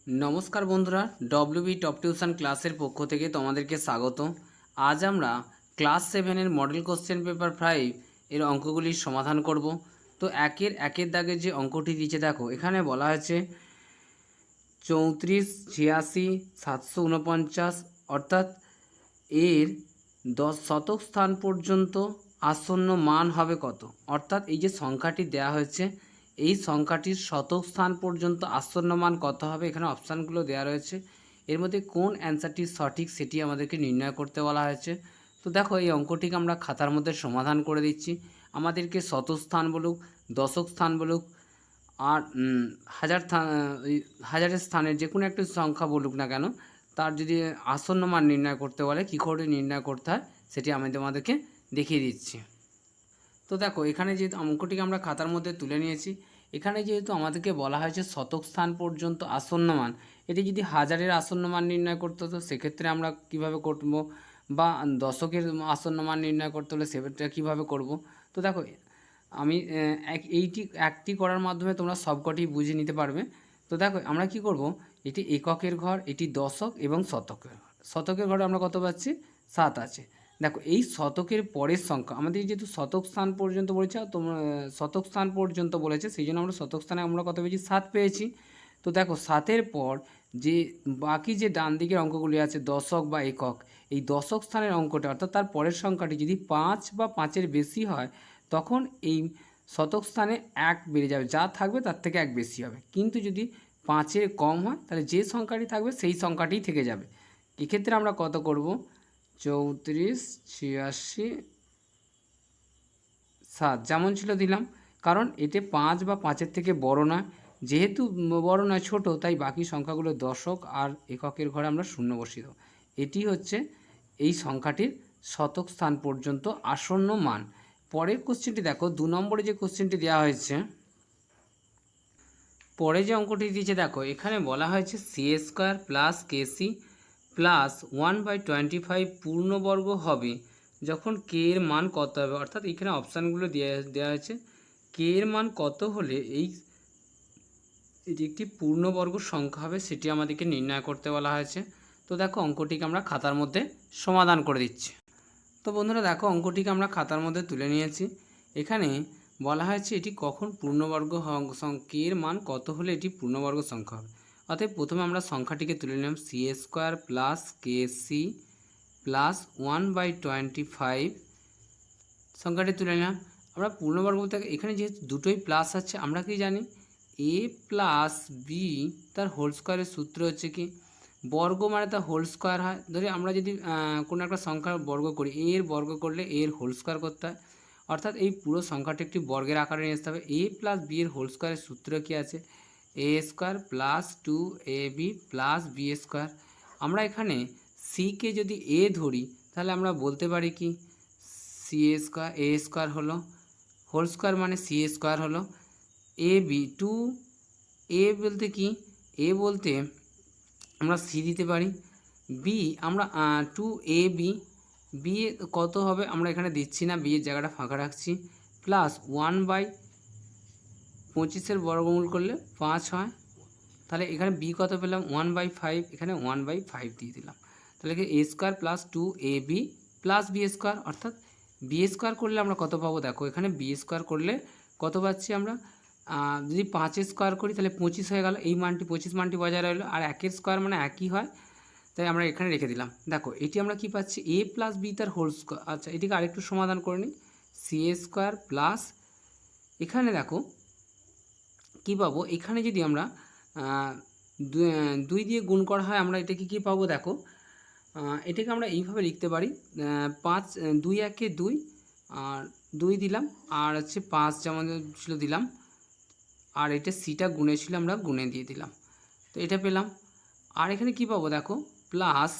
नमस्कार बंधुरा डब्ल्यूबी टप टिউশন क्लासेर पक्ष থেকে তোমাদেরকে স্বাগত। आज আমরা ক্লাস 7 এর মডেল কোশ্চেন পেপার 5 এর অঙ্কগুলির সমাধান করব। তো একের দাগে যে অঙ্কটি দিয়েছে দেখো, এখানে বলা হয়েছে 34 86 749 অর্থাৎ এর 10 শতক স্থান পর্যন্ত আসন্ন মান হবে কত। অর্থাৎ এই যে সংখ্যাটি দেওয়া হয়েছে, এই সংখ্যাটির শতক স্থান পর্যন্ত আসন্ন মান কত হবে। এখানে অপশানগুলো দেওয়া রয়েছে, এর মধ্যে কোন অ্যান্সারটি সঠিক সেটি আমাদেরকে নির্ণয় করতে বলা হয়েছে। তো দেখো, এই অঙ্কটিকে আমরা খাতার মধ্যে সমাধান করে দিচ্ছি। আমাদেরকে শতক স্থান বলুক, দশক স্থান বলুক, আর হাজারের স্থানের যে কোনো একটা সংখ্যা বলুক না কেন, তার যদি আসন্ন মান নির্ণয় করতে বলে কী করে নির্ণয় করতে হয় সেটি আমি তোমাদেরকে দেখিয়ে দিচ্ছি। তো দেখো, এখানে যেহেতু অঙ্কটিকে আমরা খাতার মধ্যে তুলে নিয়েছি, এখানে যেহেতু আমাদেরকে বলা হয়েছে শতক স্থান পর্যন্ত আসন্ন মান, এটি যদি হাজারের আসন্ন মান নির্ণয় করতে হতো সেক্ষেত্রে আমরা কিভাবে করব, বা দশকের আসন্ন মান নির্ণয় করতে হলে সেটা কীভাবে করব। তো দেখো, আমি একটি করার মাধ্যমে তোমরা সবকটি বুঝে নিতে পারবে। তো দেখো, আমরা কি করব, এটি এককের ঘর, এটি দশক এবং শতকের ঘর। শতকের ঘরে আমরা কত পাচ্ছি, 7 আছে। দেখো, এই শতকের পরের সংখ্যা আমাদের যেহেতু শতক স্থান পর্যন্ত বলেছে, তোমরা শতক স্থান পর্যন্ত বলেছে, সেই জন্য আমরা শতক স্থানে আমরা কত পেয়েছি, 7 পেয়েছি। তো দেখো, 7-এর পর যে বাকি যে ডান দিকের অঙ্কগুলি আছে দশক বা একক, এই দশক স্থানের অঙ্কটা অর্থাৎ তার পরের সংখ্যাটি যদি 5 বা 5-এর বেশি হয়, তখন এই শতক স্থানে 1 বেড়ে যাবে, যা থাকবে তার থেকে 1 বেশি হবে। কিন্তু যদি 5-এর কম হয় তাহলে যে সংখ্যাটি থাকবে সেই সংখ্যাটিই থেকে যাবে। এক্ষেত্রে আমরা কত করব, 34 86 7 যেমন ছিল দিলাম, কারণ এতে 5 বা 5-এর থেকে বড় নয়, যেহেতু বড় নয় ছোট, তাই বাকি সংখ্যাগুলো দশক আর এককের ঘরে আমরা শূন্য বসিয়ে দেবো। এটি হচ্ছে এই সংখ্যাটির শতক স্থান পর্যন্ত আসন্ন মান। পরের কোশ্চেনটি দেখো, 2 নম্বরে যে কোশ্চেনটি দেওয়া হয়েছে, পরে যে অঙ্কটি দিয়েছে দেখো, এখানে বলা হয়েছে c² প্লাস kc প্লাস 1/25 পূর্ণবর্গ হবে যখন কে এর মান কত হবে। অর্থাৎ এখানে অপশানগুলো দেওয়া হয়েছে, কে এর মান কত হলে এটি একটি পূর্ণবর্গ সংখ্যা হবে সেটি আমাদেরকে নির্ণয় করতে বলা হয়েছে। তো দেখো, অঙ্কটিকে আমরা খাতার মধ্যে সমাধান করে দিচ্ছি। তো বন্ধুরা দেখো, অঙ্কটিকে আমরা খাতার মধ্যে তুলে নিয়েছি। এখানে বলা হয়েছে এটি কখন পূর্ণবর্গ কে এর মান কত হলে এটি পূর্ণবর্গ সংখ্যা হবে। অতএব প্রথমে আমরা সংখ্যাটিকে তুলে নিলাম, c² প্লাস kc প্লাস 1/25 সংখ্যাটি তুলে নিলাম। আমরা পূর্ণবর্গ বলতে এখানে যেহেতু দুটোই প্লাস আছে, আমরা কি জানি a প্লাস বি তার হোল স্কোয়ারের সূত্র হচ্ছে কি, বর্গ মানে তার হোল স্কোয়ার হয়। ধরি আমরা যদি কোনো একটা সংখ্যার বর্গ করি, এ এর বর্গ করলে এর হোল স্কোয়ার করতে হয়, অর্থাৎ এই পুরো সংখ্যাটি একটি বর্গের আকারে নিয়ে আসতে হবে। এ প্লাস বি এর হোল স্কোয়ারের সূত্র কী আছে, a² plus 2ab plus b²। আমরা এখানে সিকে যদি এ ধরি তাহলে আমরা বলতে পারি কি, a² হলো হোল স্কোয়ার মানে c² হলো ab 2a বলতে কি, এ বলতে আমরা সি দিতে পারি, বি আমরা 2ab, বি কত হবে আমরা এখানে দিচ্ছি না, বি এর জায়গাটা ফাঁকা রাখছি, প্লাস 1/25 বর্গমূল করলে 5 হয়। তাহলে এখানে বি কত পেলাম, 1/5, এখানে 1/5 দিয়ে দিলাম। তাহলে কি a² plus 2ab plus b², অর্থাৎ b² করলে আমরা কত পাবো, দেখো এখানে b² করলে কত পাচ্ছি আমরা, যদি 5 করি তাহলে 25 হয়ে গেল, এই মানটি 25 মানটি বজায় রইলো, আর 1 স্কোয়ার মানে একই হয়, তাই আমরা এখানে রেখে দিলাম। দেখো, এটি আমরা কি পাচ্ছি, a প্লাস বি তার হোল স্কোয়ার। আচ্ছা, এটিকে আরেকটু সমাধান করে নিই, c² প্লাস, এখানে দেখো কী পাবো, এখানে যদি আমরা 2 দিয়ে গুণ করা হয় আমরা এটাকে কী পাবো, দেখো এটাকে আমরা এইভাবে লিখতে পারি, 5 2 1 2 আর 2 দিলাম, আর হচ্ছে 5 যেমন ছিল দিলাম, আর এটা সিটা গুণে ছিল আমরা গুণে দিয়ে দিলাম, তো এটা পেলাম। আর এখানে কি পাবো দেখো, প্লাস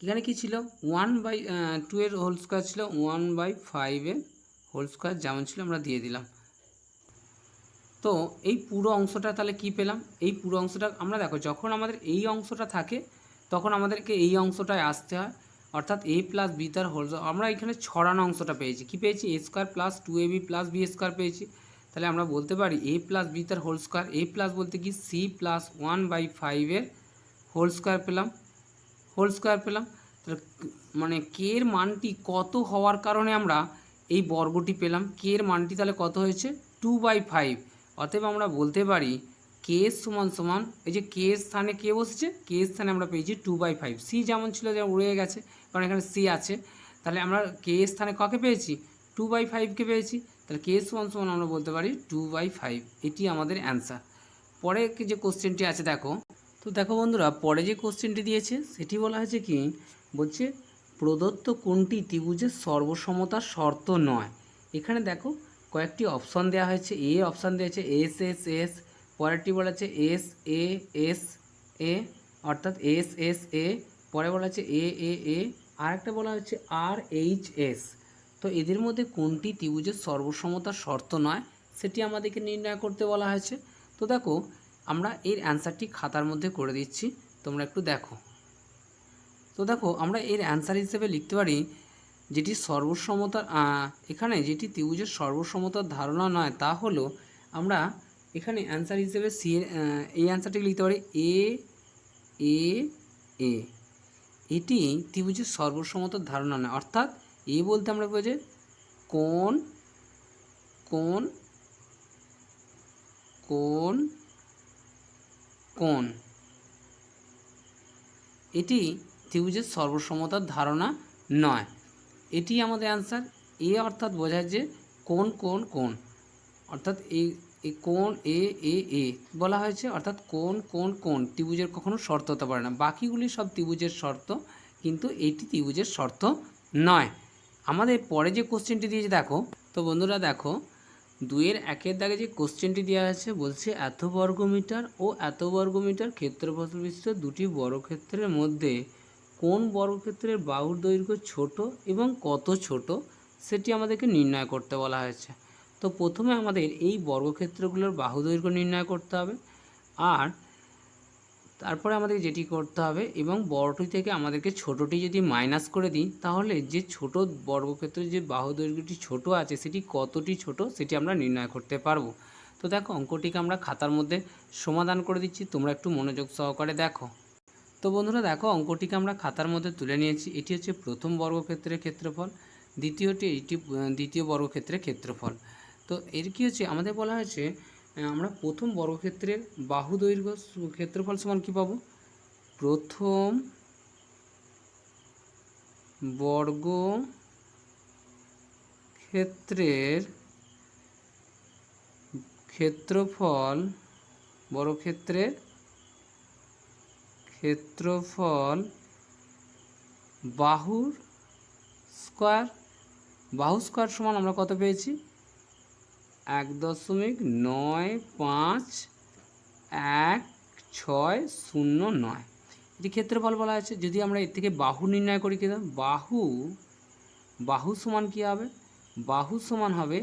এখানে কি ছিল, 1/2 এর হোল স্কোয়ার ছিল, 1/5 এর হোল স্কোয়ার যেমন ছিল আমরা দিয়ে দিলাম। তো এই পুরো অংশটা তাহলে কি পেলাম, এই পুরো অংশটা আমরা দেখো যখন আমাদের এই অংশটা থাকে তখন আমাদেরকে এই অংশটায় আসতে হয়, অর্থাৎ a প্লাস বি তার হোল, আমরা এখানে ছড়ানো অংশটা পেয়েছি, কি পেয়েছি, a² plus 2ab plus b² পেয়েছি। তাহলে আমরা বলতে পারি a প্লাস বি তার হোল স্কোয়ার। a প্লাস বলতে কি c প্লাস 1/5 হোল স্কোয়ার পেলাম, তাহলে মানে কে এর মানটি কত হওয়ার কারণে আমরা এই বর্গটি পেলাম, কে এর মানটি তাহলে কত হয়েছে 2/5। অতএব আমরা বলতে পারি কে সমান সমান, এই যে কে এর স্থানে কে বসেছে, কে এর স্থানে আমরা পেয়েছি 2/5। সি যেমন ছিল যেমন উড়ে গেছে, কারণ এখানে সি আছে, তাহলে আমরা কে এর স্থানে কাকে পেয়েছি 2/5কে পেয়েছি। তাহলে কে সমান সমান আমরা বলতে পারি 2/5। এটি আমাদের অ্যান্সার। পরে যে কোশ্চেনটি আছে দেখো, তো দেখো বন্ধুরা পরে যে কোশ্চেনটি দিয়েছে সেটি বলা হয়েছে কি, বলছে প্রদত্ত কোনটি ত্রিভুজের সর্বসমতার শর্ত নয়। এখানে দেখো কয়েকটি অপশন দেওয়া হয়েছে, এ অপশান দেওয়া হয়েছে এস এস এস, পরেরটি বলা আছে এস এ এস এ অর্থাৎ এস এস এ, পরে বলা আছে এ এ এ, আর একটা বলা হচ্ছে আর এইচ এস। তো এদের মধ্যে কোনটি ত্রিভুজের সর্বসমতার শর্ত নয় সেটি আমাদেরকে নির্ণয় করতে বলা হয়েছে। তো দেখো আমরা এর অ্যান্সারটি খাতার মধ্যে করে দিচ্ছি, তোমরা একটু দেখো। তো দেখো আমরা এর অ্যান্সার হিসেবে লিখতে পারি যেটি সর্বসমতার, এখানে যেটি ত্রিভুজের সর্বসমতার ধারণা নয় তা হলো, আমরা এখানে অ্যান্সার হিসেবে সি এই অ্যান্সারটি লিখতে পারি এ এ এ, এটি ত্রিভুজের সর্বসমতার ধারণা নয়। অর্থাৎ এ বলতে আমরা বোঝে কোন কোন কোন কোন, এটি ত্রিভুজের সর্বসমতার ধারণা নয়। এটি আমাদের অ্যান্সার। এ অর্থাৎ বোঝায় যে কোন কোন কোন, অর্থাৎ এই কোন এ এ এ বলা হয়েছে, অর্থাৎ কোন কোন কোন ত্রিভুজের কখনো শর্ত হতে পারে না। বাকিগুলি সব ত্রিভুজের শর্ত, কিন্তু এটি ত্রিভুজের শর্ত নয়। আমাদের পরে যে কোশ্চেনটি দিয়েছে দেখো, তো বন্ধুরা দেখো 2-1 দাগে যে কোশ্চেনটি দেওয়া আছে, বলছে এত বর্গমিটার ও এত বর্গমিটার ক্ষেত্রফল বিশিষ্ট দুটি বর্গক্ষেত্রের মধ্যে কোন বর্গক্ষেত্রের বাহুর দৈর্ঘ্য ছোট এবং কত ছোট সেটি আমাদেরকে নির্ণয় করতে বলা হয়েছে। তো প্রথমে আমাদের এই বর্গক্ষেত্রগুলোর বাহু দৈর্ঘ্য নির্ণয় করতে হবে, আর তারপরে আমাদের যেটি করতে হবে এবং বড়টি থেকে আমাদেরকে ছোটটি যদি মাইনাস করে দিই, তাহলে যে ছোট বর্গক্ষেত্রের যে বাহু দৈর্ঘ্যটি ছোট আছে সেটি কতটি ছোট সেটি আমরা নির্ণয় করতে পারবো। তো দেখো অঙ্কটিকে আমরা খাতার মধ্যে সমাধান করে দিচ্ছি, তোমরা একটু মনোযোগ সহকারে দেখো। তো বন্ধুরা দেখো অঙ্কটিকে আমরা খাতার মধ্যে তুলে নিয়েছি। এটি হচ্ছে প্রথম বর্গক্ষেত্রের ক্ষেত্রফল, এটি দ্বিতীয় বর্গক্ষেত্রের ক্ষেত্রফল। তো এর কী হচ্ছে, আমাদের বলা হয়েছে আমরা প্রথম বর্গক্ষেত্রের বাহু দৈর্ঘ্য ক্ষেত্রফল সমান কী পাবো, প্রথম বর্গক্ষেত্রের ক্ষেত্রফল, বর্গক্ষেত্রের ক্ষেত্রফল বাহুর স্কোয়ার, বাহু স্কোয়ার সমান আমরা কত পেয়েছি 1.951609। এটি ক্ষেত্রফল বলা আছে। যদি আমরা এর থেকে বাহু নির্ণয় করি, কি বাহু সমান কী হবে, বাহু সমান হবে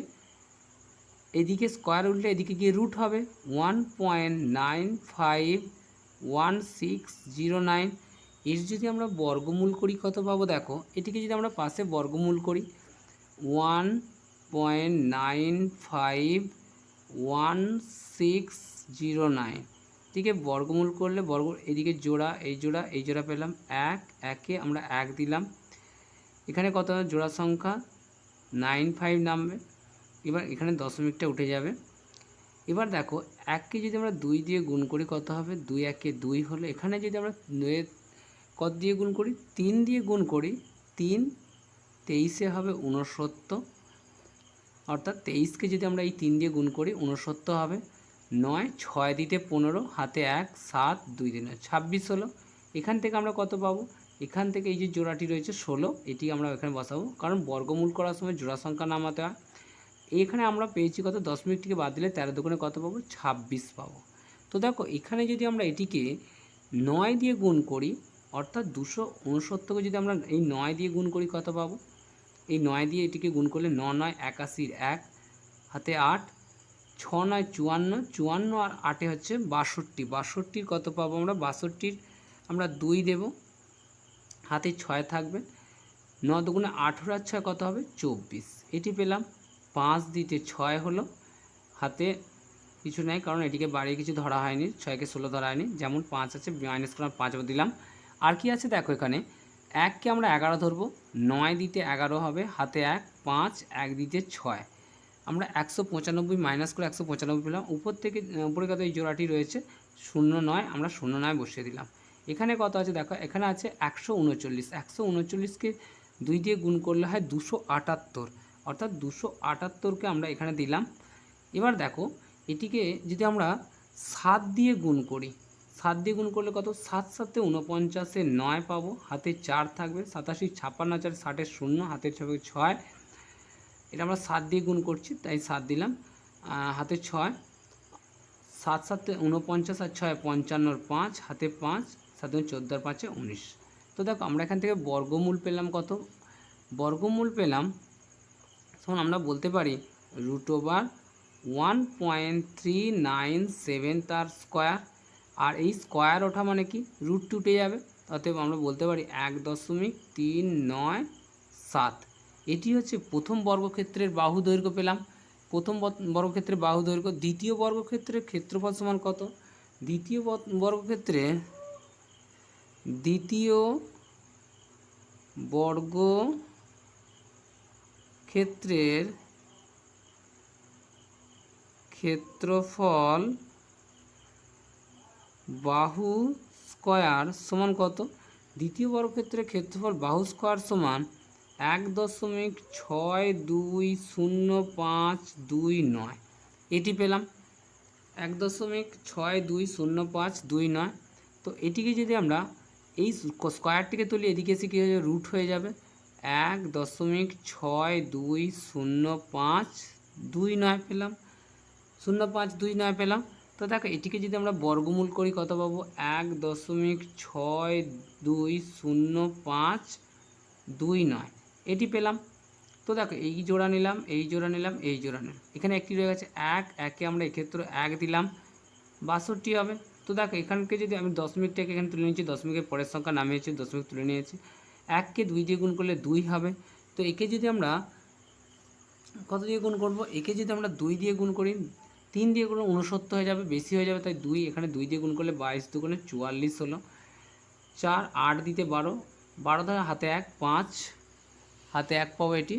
এদিকে স্কোয়ার উঠলে এদিকে গিয়ে রুট হবে 1.951609। এর যদি আমরা বর্গমূল করি কত পাবো, দেখো এটিকে যদি আমরা পাশে বর্গমূল করি 1.951609, এটিকে বর্গমূল করলে এদিকে জোড়া এই জোড়া পেলাম 1 আমরা 1 দিলাম, এখানে কত জোড়া সংখ্যা 95 নামবে। এবার এখানে দশমিকটা উঠে যাবে। এবার দেখো 1কে যদি আমরা 2 দিয়ে গুণ করি কত হবে, 2 × 2 হলো। এখানে যদি আমরা কত দিয়ে গুণ করি, 3 দিয়ে গুণ করি, 3 23 হবে 69, অর্থাৎ 23কে যদি আমরা এই 3 দিয়ে গুণ করি 69 হবে। 9 6 দিতে 15, হাতে 1 7 2 দিনে 26 হলো। এখান থেকে আমরা কত পাবো, এখান থেকে এই যে জোড়াটি রয়েছে 16, এটি আমরা এখানে বসাবো, কারণ বর্গমূল করার সময় জোড়া সংখ্যা নামাতে হয়। এখানে আমরা পেয়েছি কত, 10 থেকে বাদ দিলে 13 দুগুণে কত পাবো 26 পাবো। তো দেখো এখানে যদি আমরা এটিকে 9 দিয়ে গুণ করি, অর্থাৎ 269কে যদি আমরা এই 9 দিয়ে গুণ করি কত পাবো, এই 9 দিয়ে এটিকে গুণ করলে 9 9 81 1, হাতে 8 6 9 54, 54 আর 8 হচ্ছে 62, 62 কত পাবো আমরা, 62 আমরা 2 দেব, হাতে 6 থাকবে, 9 দুগুণে 18 আর 6 কত হবে 24, এটি পেলাম। 5 দিতে 6 হলো, হাতে কিছু নেই, কারণ এটিকে বাড়িয়ে কিছু ধরা হয়নি, 6কে 16 ধরা হয়নি, যেমন 5 আছে মাইনাস করলাম 5 দিলাম। আর কি আছে দেখো, এখানে 1কে আমরা 11 ধরবো, 9 দিতে 11 হবে, হাতে 1, 5, 1 দিতে 6, আমরা 195 মাইনাস করে 195 পেলাম। উপর থেকে উপরে কত এই জোড়াটি রয়েছে 09, আমরা 09 বসিয়ে দিলাম। এখানে কত আছে দেখো, এখানে আছে 139, 139কে 2 দিয়ে গুণ করলে হয় 278, অর্থাৎ 278কে আমরা এখানে দিলাম। এবার দেখো এটিকে যদি আমরা 7 দিয়ে গুণ করি, 7 দিয়ে গুণ করলে কত, 7 7 49, 9 পাবো, হাতে 4 থাকবে, 87 56 4 60 0, হাতে 6, এটা আমরা 7 দিয়ে গুণ করছি তাই 7 দিলাম, হাতে 6, 7 7 49 আর 6 55 5, হাতে 5, 7 14 5 19। তো দেখো আমরা এখান থেকে বর্গমূল পেলাম কত, বর্গমূল পেলাম তখন আমরা বলতে পারি √1.397 তার স্কোয়ার, আর এই স্কোয়ার ওঠা মানে কি √2 উঠে যাবে, অতএব আমরা বলতে পারি 1.397। এটি হচ্ছে প্রথম বর্গক্ষেত্রের বাহু দৈর্ঘ্য পেলাম, প্রথম বর্গক্ষেত্রের বাহু দৈর্ঘ্য। দ্বিতীয় বর্গক্ষেত্রের ক্ষেত্রফল সমান কত, দ্বিতীয় বর্গক্ষেত্রের ক্ষেত্রফল বাহু স্কয়ার সমান কত, দ্বিতীয় বর্গক্ষেত্রের ক্ষেত্রফল বাহু স্কয়ার সমান 1.620529, এটি পেলাম 1.620529। তো এটিকে যদি আমরা এই স্কোয়ারটিকে তুলি, এদিকে এসে কী হয়ে যাবে, রুট হয়ে যাবে, 1.620529 পেলাম, 0529 পেলাম। তো দেখো এটিকে যদি আমরা বর্গমূল করি কত পাবো, 1.620529, এটি পেলাম। তো দেখো এই জোড়া নিলাম, এই জোড়া নিলাম, এই জোড়া নিলাম, এখানে একটি রয়ে গেছে 1, 1কে আমরা এক্ষেত্রে 1 দিলাম, 62 হবে। তো দেখো এখানকে যদি আমি দশমিকটাকে এখানে তুলে নিয়েছি, দশমিকের পরের সংখ্যা নামিয়েছি, দশমিক তুলে নিয়েছি, 1কে 2 দিয়ে গুণ করলে 2 হবে। তো একে যদি আমরা কত দিয়ে গুণ করব, একে যদি আমরা 2 দিয়ে গুণ করি, 3 দিয়ে গুণ 69 হয়ে যাবে, বেশি হয়ে যাবে, তাই 2, এখানে 2 দিয়ে গুণ করলে 22 দুগুণে 44 হলো, 4, 8 দিতে 12, 12 ধরে হাতে 1, 5, হাতে 1 পাবো এটি।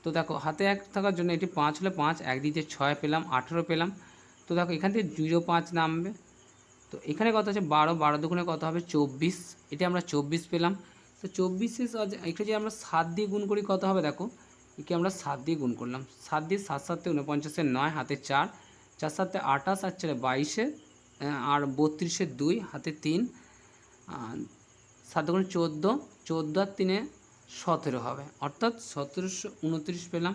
তো দেখো হাতে 1 থাকার জন্য এটি 5 হলে 5, 1 দিতে 6 পেলাম, 18 পেলাম। তো দেখো এখান থেকে 05 নামবে, তো এখানে কত আছে 12, 12 দুগুণে কত হবে 24, এটি আমরা 24 পেলাম। তো 24 এটা যদি আমরা 7 দিয়ে গুণ করি কত হবে, দেখো একে আমরা 7 দিয়ে গুণ করলাম, 7 দিয়ে 7 7 49, 9, হাতে 4, 4 7 28, আর 4 22, আর 32, 2, হাতে 3, 7 দুগুণে 14, 14 আর 3 17 হবে, অর্থাৎ 1729 পেলাম।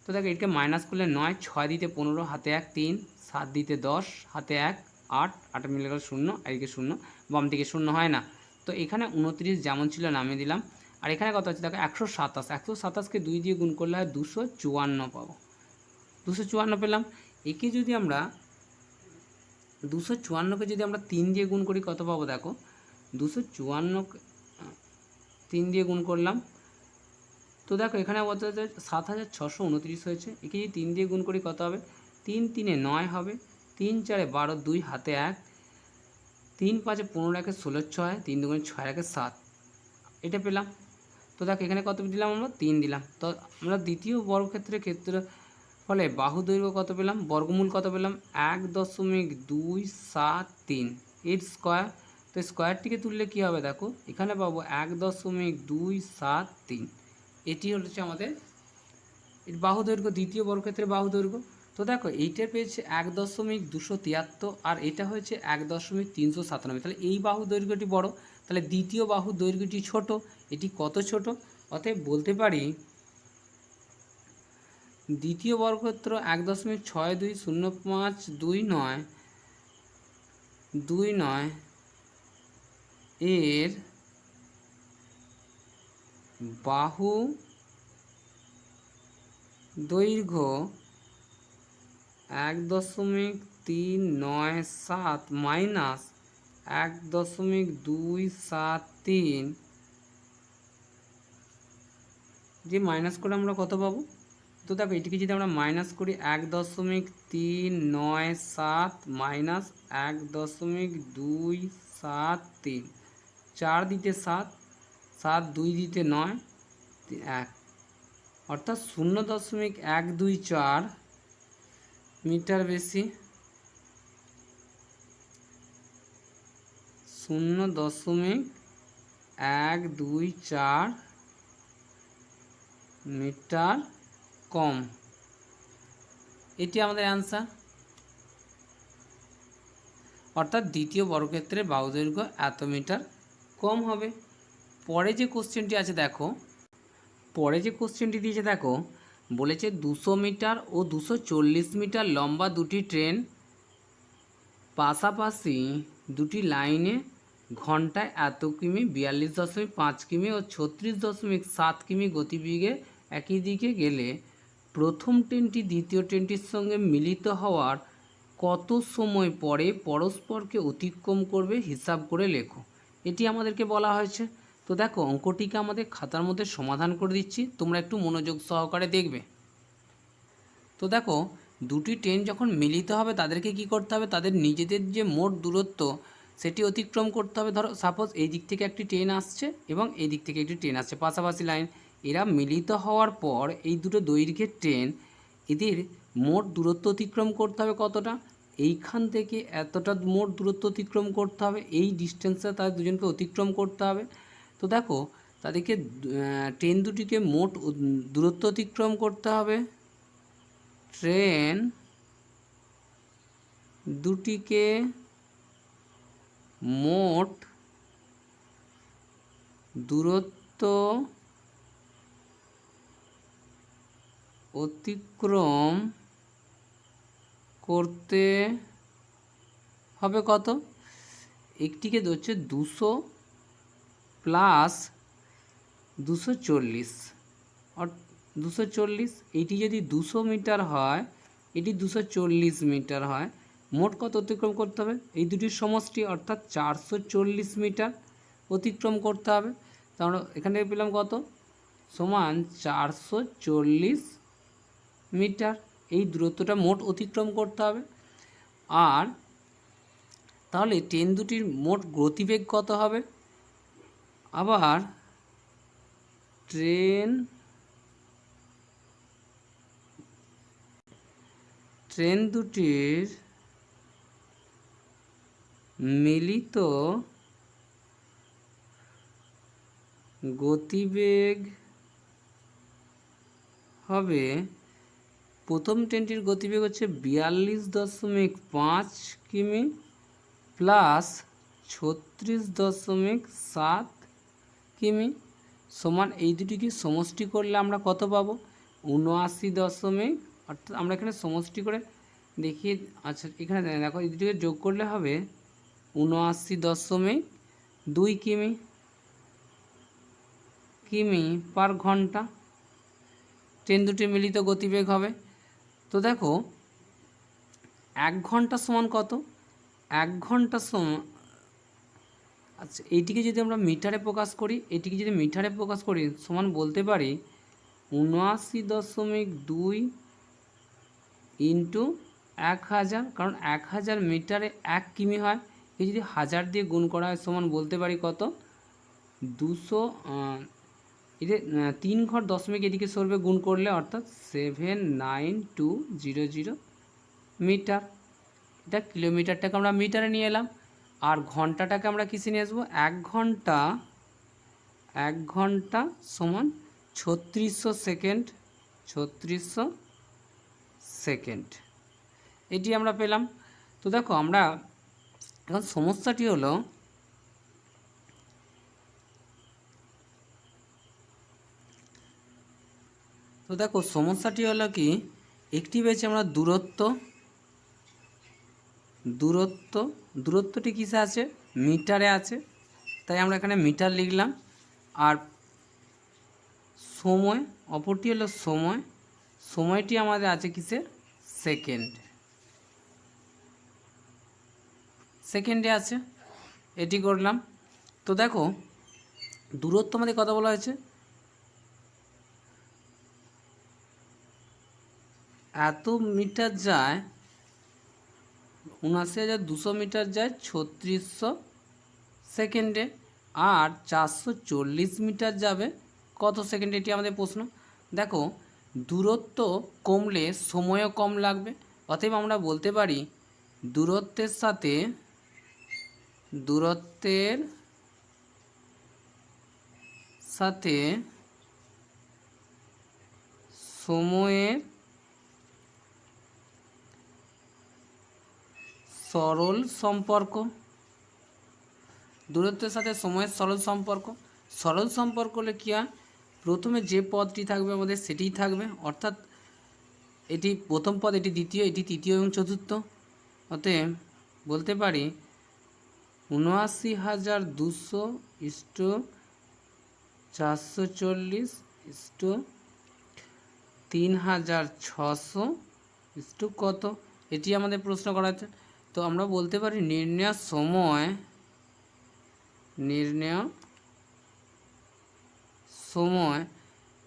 তো দেখো এটাকে মাইনাস করলে 9, 6 দিতে 15, হাতে 1, 3, 7 দিতে 10, হাতে 1, 8, 8 মিলে গেল 0, আর এদিকে 0, বাম দিকে 0 হয় না। তো এখানে 29 যেমন ছিল নামিয়ে দিলাম। আর এখানে কত আছে দেখো 127, 127কে 2 দিয়ে গুণ করলে হয় 254 পাবো, 254 পেলাম। একে যদি আমরা 254কে যদি আমরা 3 দিয়ে গুণ করি কত পাবো, দেখো 254কে 3 দিয়ে গুণ করলাম, তো দেখো এখানে কত হচ্ছে 7629 হয়েছে। একে যদি 3 দিয়ে গুণ করি কত হবে, 3 3 9 হবে, 3 4 12, 2 হাতে 1, 3 5 15, 1 16 6, 3 2 6 1 7, এটা পেলাম। তো দেখো এখানে কত দিলাম, আমরা 3 দিলাম। তো আমরা দ্বিতীয় বর্গক্ষেত্রের ফলে বাহু দৈর্ঘ্য কত পেলাম, বর্গমূল কত পেলাম, 1.273 এর স্কোয়ার। তো স্কোয়ারটিকে তুললে কী হবে, দেখো এখানে পাবো 1.273, এটি হচ্ছে আমাদের এর বাহু দৈর্ঘ্য, দ্বিতীয় বর্গক্ষেত্রের বাহু দৈর্ঘ্য। তো দেখো এইটা পেয়েছে 1.273, আর এটা হয়েছে 1.397, তাহলে এই বাহু দৈর্ঘ্যটি বড়, তাহলে দ্বিতীয় বাহু দৈর্ঘ্যটি ছোট। এটি কত ছোট, অতএব বলতে পারি দ্বিতীয় বর্গক্ষেত্র 1.020529 এর বাহু দৈর্ঘ্য 1.397 মাইনাস 1.273, যে মাইনাস করে আমরা কত পাবো, তো দেখো এটিকে যদি আমরা মাইনাস করি 1.397 মাইনাস 1.273, 4 দিতে 7, 7 2 দিতে 9, 1, অর্থাৎ 0.124 মিটার বেশি, 0.124 মিটার কম। এটি আমাদের অ্যান্সার। অর্থাৎ দ্বিতীয় বর্গক্ষেত্রের বাহু দৈর্ঘ্য এত মিটার কম হবে। পরে যে কোশ্চেনটি আছে দেখো, পরে যে কোশ্চেনটি দিয়েছে দেখো, বলেছে 200 মিটার ও 240 মিটার লম্বা দুটি ট্রেন পাশাপাশি দুটি লাইনে ঘন্টায় এত কিমি, 42.5 কিমি ও 36.7 কিমি গতিবেগে একই দিকে গেলে প্রথম ট্রেনটি দ্বিতীয় ট্রেনটির সঙ্গে মিলিত হওয়ার কত সময় পরে পরস্পরকে অতিক্রম করবে হিসাব করে লেখো। এটি আমাদেরকে বলা হয়েছে। তো দেখো অঙ্কটিকে আমাদের খাতার মধ্যে সমাধান করে দিচ্ছি, তোমরা একটু মনোযোগ সহকারে দেখবে। তো দেখো দুটি ট্রেন যখন মিলিত হবে তাদেরকে কি করতে হবে, তাদের নিজেদের যে মোট দূরত্ব সেটি অতিক্রম করতে হবে। ধরো সাপোজ এই দিক থেকে একটি ট্রেন আসছে এবং এই দিক থেকে একটি ট্রেন আসছে, পাশাপাশি লাইন। এরা মিলিত হওয়ার পর এই দুটো দৈর্ঘ্যের ট্রেন, এদের মোট দূরত্ব অতিক্রম করতে হবে কতটা, এইখান থেকে এতটা মোট দূরত্ব অতিক্রম করতে হবে, এই ডিস্টেন্সটা তাদের দুজনকে অতিক্রম করতে হবে। তো দেখো তাদেরকে ট্রেন দুটিকে মোট দূরত্ব অতিক্রম করতে হবে, ট্রেন দুটিকে মোট দূরত্ব অতিক্রম করতে হবে কত, একটিকে হচ্ছে 200 প্লাস 240, 240, এইটি যদি 200 মিটার হয়, এটি 240 মিটার হয়, মোট কত অতিক্রম করতে হবে, এই দুটির সমষ্টি অর্থাৎ 440 মিটার অতিক্রম করতে হবে। তাহলে এখানে পেলাম কত, সমান 440 মিটার, এই দূরত্বটা মোট অতিক্রম করতে হবে। আর তাহলে ট্রেন দুটির মোট গতিবেগ কত হবে, আবার ট্রেন দুটির মিলিত গতিবেগ হবে, প্রথম ট্রেনটির গতিবেগ হচ্ছে 42.5 কিমি প্লাস 36.7 কিমি সমান, এই দুটিকে সমষ্টি করলে আমরা কত পাবো, 79 অর্থাৎ আমরা এখানে সমষ্টি করে দেখি। আচ্ছা এখানে দেখো এই দুটিকে যোগ করলে হবে 79.2 কিমি পার ঘন্টা ট্রেন দুটি মিলিত গতিবেগ হবে। তো দেখো 1 ঘন্টা সমান কত, 1 ঘন্টা সমান, আচ্ছা এইটিকে যদি আমরা মিটারে প্রকাশ করি, এটিকে যদি মিটারে প্রকাশ করি সমান বলতে পারি 79.2 ইন্টু 1000, কারণ 1000 মিটারে 1 কিমি হয়, এই যদি 1000 দিয়ে গুণ করা হয় সমান বলতে পারি কত, 200, এদের 3 ঘর দশমিক এদিকে সরবে গুণ করলে, অর্থাৎ 79200 মিটার। এটা কিলোমিটারটাকে আমরা মিটারে নিয়ে এলাম, আর ঘন্টাটাকে আমরা কিসে নিয়ে আসবো, 1 ঘন্টা সমান 3600 সেকেন্ড, 3600 সেকেন্ড, এটি আমরা পেলাম। তো দেখো আমরা এখন সমস্যাটি হলো, তো দেখো সমস্যাটি হলো কি, একটি পেয়েছি আমরা দূরত্বটি কিসে আছে, মিটারে আছে, তাই আমরা এখানে মিটার লিখলাম। আর সময়, অপরটি হলো সময়টি আমাদের আছে কিসে, সেকেন্ডে আছে, এটি করলাম। তো দেখো দূরত্ব আমাদের কথা বলা হয়েছে, এত মিটার যায়, ৭৯,২০০ মিটার যায় ৩৬০০ সেকেন্ডে, আর ৪৪০ মিটার যাবে কত সেকেন্ডে? এটি আমাদের প্রশ্ন। দেখো দূরত্ব কমলে সময়ও কম লাগবে, অতএব আমরা বলতে পারি দূরত্বের সাথে সময়ের সরল সম্পর্ক। দূরত্বের সাথে সময়ের সরল সম্পর্ক। সরল সম্পর্ক হলে কী হয়, প্রথমে যে পদটি থাকবে আমাদের সেটিই থাকবে, অর্থাৎ এটি প্রথম পদ, এটি দ্বিতীয়, এটি তৃতীয় এবং চতুর্থ। অতএব বলতে পারি ৭৯,২০০ ইস্টু ৪৪০ ইস্টু ৩৬০০ ইস্টু কত, এটি আমাদের প্রশ্ন করা আছে। তো আমরা বলতে পারি নির্ণয় সময়।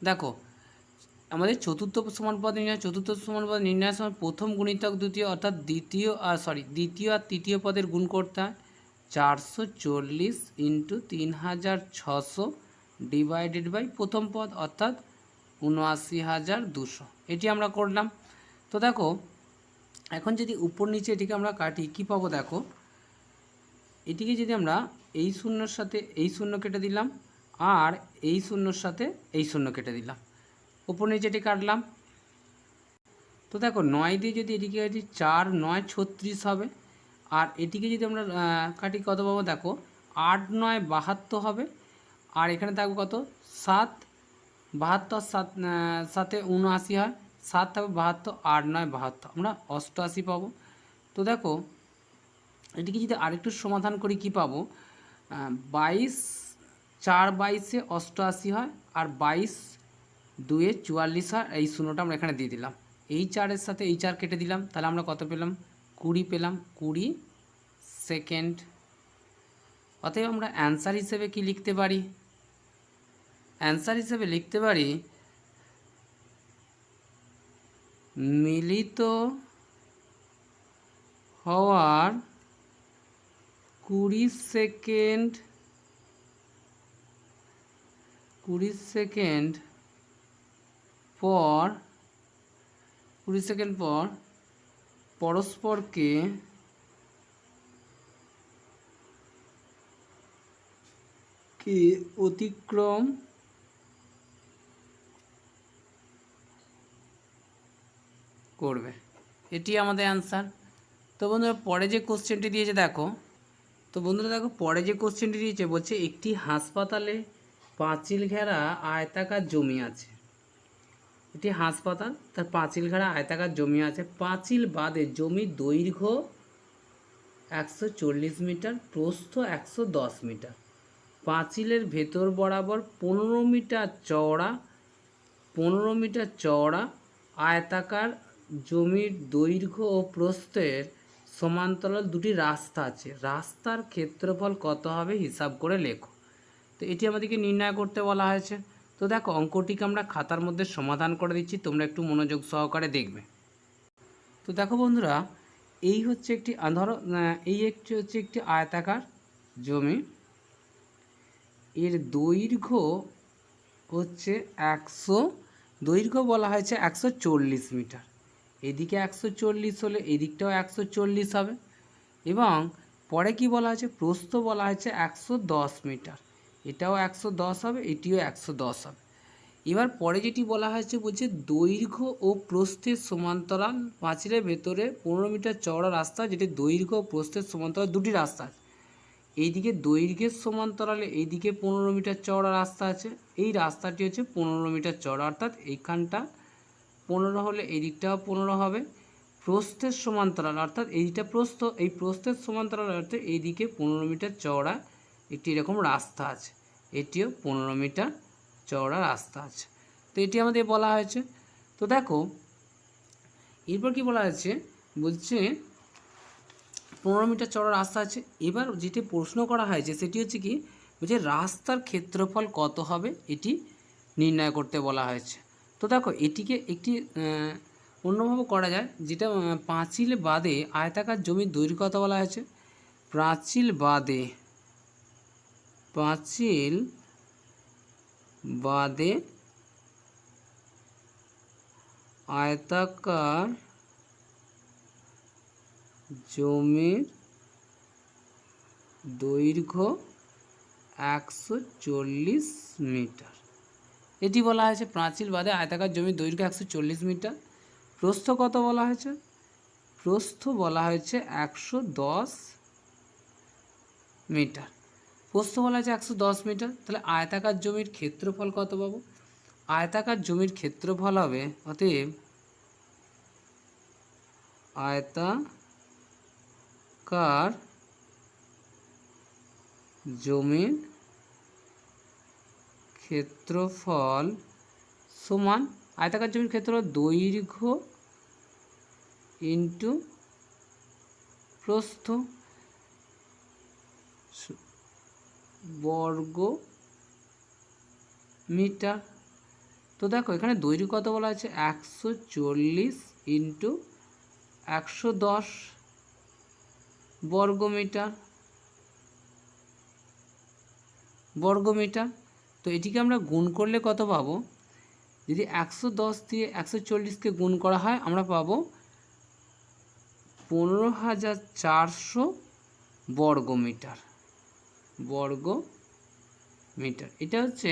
দেখো আমাদের চতুর্থ সমানুপাত নির্ণয়ের সময় প্রথম গুণিতক দ্বিতীয়, অর্থাৎ দ্বিতীয় আর তৃতীয় পদের গুণ করতে হয়। ৪৪০ ইন্টু ৩৬০০ ডিভাইডেড বাই প্রথম পদ, অর্থাৎ ৭৯,২০০। এটি আমরা করলাম। তো দেখো এখন যদি উপর নিচে এটিকে আমরা কাটি, কি পাবো? দেখো এটিকে যদি আমরা এই শূন্যর সাথে এই শূন্য কেটে দিলাম, আর এই শূন্যর সাথে এই শূন্য কেটে দিলাম, উপর নিচে এটি কাটলাম। তো দেখো ৯ দিয়ে যদি এটিকে কাটি ৪ ৯ ৩৬ হবে, আর এটিকে যদি আমরা কাটি কত পাবো? দেখো ৮ ৯ ৭২ হবে, আর এখানে থাকবে কত? ৭ ৭২, সাথে ৭৯ হয়, ৭ থাকবে ৭২, ৮ ৯ ৭২, আমরা ৮৮ পাবো। তো দেখো এটিকে যদি আরেকটু সমাধান করি, কি পাবো? ২২ ৪ ২২-এ ৮৮ হয়, আর ২২ ২-এ ৪৪ হয়। এই শূন্যটা আমরা এখানে দিয়ে দিলাম, এই ৪-এর সাথে এই ৪ কেটে দিলাম, তাহলে আমরা কত পেলাম? ২০ পেলাম, ২০ সেকেন্ড। অতএব আমরা অ্যান্সার হিসেবে কি লিখতে পারি? অ্যান্সার হিসেবে লিখতে পারি মিলিত হওয়ার ২০ সেকেন্ড পর পরস্পরকে অতিক্রম করবে। এটি আমাদের অ্যান্সার। তো বন্ধুরা পরে যে কোশ্চেনটি দিয়েছে দেখো, পরে যে কোশ্চেনটি দিয়েছে বলছে একটি হাসপাতালে পাঁচিল ঘেরা আয়তাকার জমি আছে। এটি হাসপাতাল, তার পাঁচিল ঘেরা আয়তাকার জমি আছে। পাঁচিল বাদে জমির দৈর্ঘ্য ১৪০ মিটার, প্রস্থ ১১০ মিটার। পাঁচিলের ভেতর বরাবর ১৫ মিটার চওড়া আয়তাকার জমির দৈর্ঘ্য ও প্রস্থের সমান্তরাল দুটি রাস্তা আছে। রাস্তার ক্ষেত্রফল কত হবে হিসাব করে লেখো। তো এটি আমাদেরকে নির্ণয় করতে বলা হয়েছে। তো দেখো অঙ্কটিকে আমরা খাতার মধ্যে সমাধান করে দিচ্ছি, তোমরা একটু মনোযোগ সহকারে দেখবে। তো দেখো বন্ধুরা, এই হচ্ছে একটি একটি আয়তাকার জমি। এর দৈর্ঘ্য হচ্ছে দৈর্ঘ্য বলা হয়েছে ১৪০ মিটার। এদিকে ১৪০ হলে এদিকটাও ১৪০ হবে, এবং পরে কি বলা হয়েছে? প্রস্থ বলা হয়েছে ১১০ মিটার। এটাও ১১০ হবে, এটিও ১১০ হবে। এবার পরে যেটি বলা হয়েছে বলছে দৈর্ঘ্য ও প্রস্থের সমান্তরাল পাঁচিলের ভেতরে ১৫ মিটার চওড়া রাস্তা, যেটি দৈর্ঘ্য ও প্রস্থের সমান্তরাল দুটি রাস্তা আছে। এইদিকে দৈর্ঘ্যের সমান্তরালে এইদিকে ১৫ মিটার চওড়া রাস্তা আছে। এই রাস্তাটি হচ্ছে ১৫ মিটার চওড়া, অর্থাৎ এইখানটা ১৫ হলে এই দিকটাও ১৫ হবে। প্রস্থের সমান্তরাল অর্থাৎ এইটা প্রস্থ, এই প্রস্থের সমান্তরাল অর্থাৎ এইদিকে ১৫ মিটার চওড়া একটি এরকম রাস্তা আছে, এটিও ১৫ মিটার চওড়া রাস্তা আছে। তো এটি আমাদের বলা হয়েছে। তো দেখো এরপর কি বলা হয়েছে, বলছে ১৫ মিটার চওড়া রাস্তা আছে। এবার যেটি প্রশ্ন করা হয়েছে সেটি হচ্ছে কি, বলছে রাস্তার ক্ষেত্রফল কত হবে এটি নির্ণয় করতে বলা হয়েছে। তো দেখো এটিকে একটি অন্যভাবে করা যায়, যেটা পাঁচিল বাদে আয়তাকার জমির দৈর্ঘ্য কত বলা হয়েছে। পাঁচিল বাদে আয়তাকার জমির দৈর্ঘ্য 140 মিটার। এটি বলা হয়েছে পাঁচিল বাদে আয়তাকার জমির দৈর্ঘ্য 140 মিটার। প্রস্থ কত বলা হয়েছে। প্রস্থ বলা হয়েছে 110 মিটার। প্রস্থ বলা হয়েছে 110 মিটার। তাহলে আয়তাকার জমির ক্ষেত্রফল কত পাবো। আয়তাকার জমির ক্ষেত্রফল হবে, অতএব আয়তাকার জমির ক্ষেত্রফল সমান আয়তাকার জমির ক্ষেত্রফল দৈর্ঘ্য ইন্টু প্রস্থ বর্গ মিটার। তো দেখো এখানে দৈর্ঘ্য কত বলা আছে 140 ইন্টু 110 বর্গমিটার। তো এটিকে আমরা গুণ করলে কত পাবো। যদি 110 দিয়ে 140কে গুণ করা হয় আমরা পাবো 15,400 বর্গমিটার। এটা হচ্ছে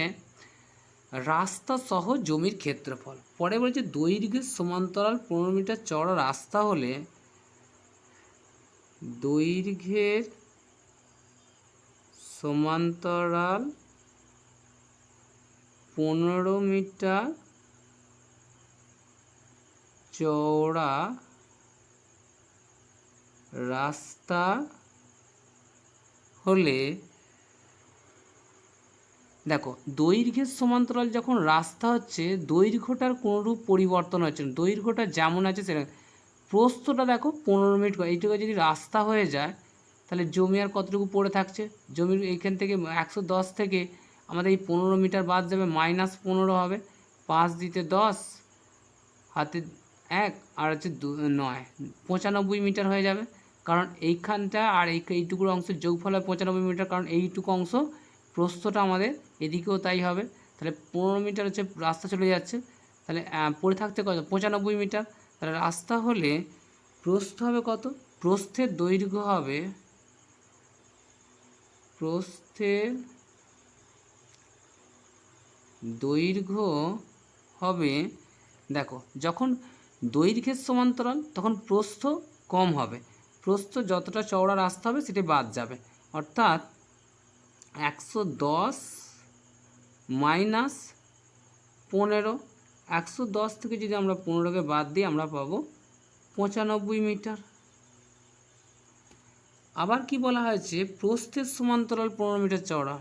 রাস্তা সহ জমির ক্ষেত্রফল। পরে বলছে দৈর্ঘ্যের সমান্তরাল 15 মিটার চওড়া রাস্তা হলে দৈর্ঘ্যের সমান্তরাল 15 মিটার চওড়া রাস্তা হলে, দেখো দৈর্ঘ্যের সমান্তরাল যখন রাস্তা হচ্ছে দৈর্ঘ্যটার কোনোরূপ পরিবর্তন হচ্ছে না, দৈর্ঘ্যটা যেমন আছে সেরকম। প্রস্থটা দেখো 15 মিটার, এইটুকু যদি রাস্তা হয়ে যায় তাহলে জমি আর কতটুকু পড়ে থাকছে। জমির এইখান থেকে 110 থেকে আমাদের এই 15 মিটার বাদ যাবে, -15 হবে। 5 দিতে 10, হাতে 1 আর হচ্ছে 9, 95 মিটার হয়ে যাবে। কারণ এইখানটা আর এইটুকুর অংশের যোগফল হয় 95 মিটার, কারণ এইটুকু অংশ প্রস্থটা আমাদের এদিকেও তাই হবে। তাহলে 15 মিটার হচ্ছে রাস্তা চলে যাচ্ছে, তাহলে পড়ে থাকতে কত 95 মিটার। তাহলে রাস্তা হলে প্রস্থ হবে কত, প্রস্থের দৈর্ঘ্য হবে দেখো যখন দৈর্ঘ্যের সমান্তরাল তখন প্রস্থ কম হবে, প্রস্থ যতটা চওড়া রাস্তা হবে সেটা বাদ যাবে, অর্থাৎ 110 মাইনাস 15, 110 থেকে যদি আমরা 15কে বাদ দিই আমরা পাবো 95 মিটার। আবার কি বলা হয়েছে, প্রস্থের সমান্তরাল 15 মিটার চওড়া,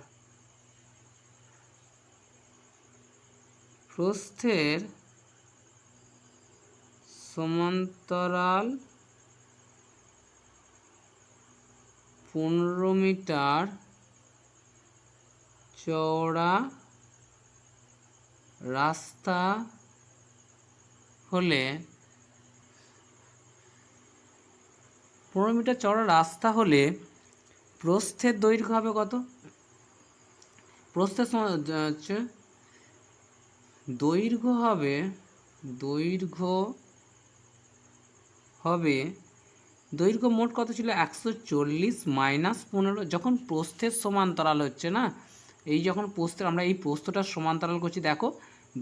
প্রস্থের সমান্তরাল 15 মিটার চওড়া রাস্তা হলে 15 মিটার চওড়া রাস্তা হলে প্রস্থের দৈর্ঘ্য হবে কত, প্রস্থের হচ্ছে দৈর্ঘ্য মোট কত ছিল 140 মাইনাস 15। যখন প্রস্থের সমান্তরাল হচ্ছে না, এই যখন প্রস্থের আমরা এই প্রস্থটার সমান্তরাল করছি, দেখো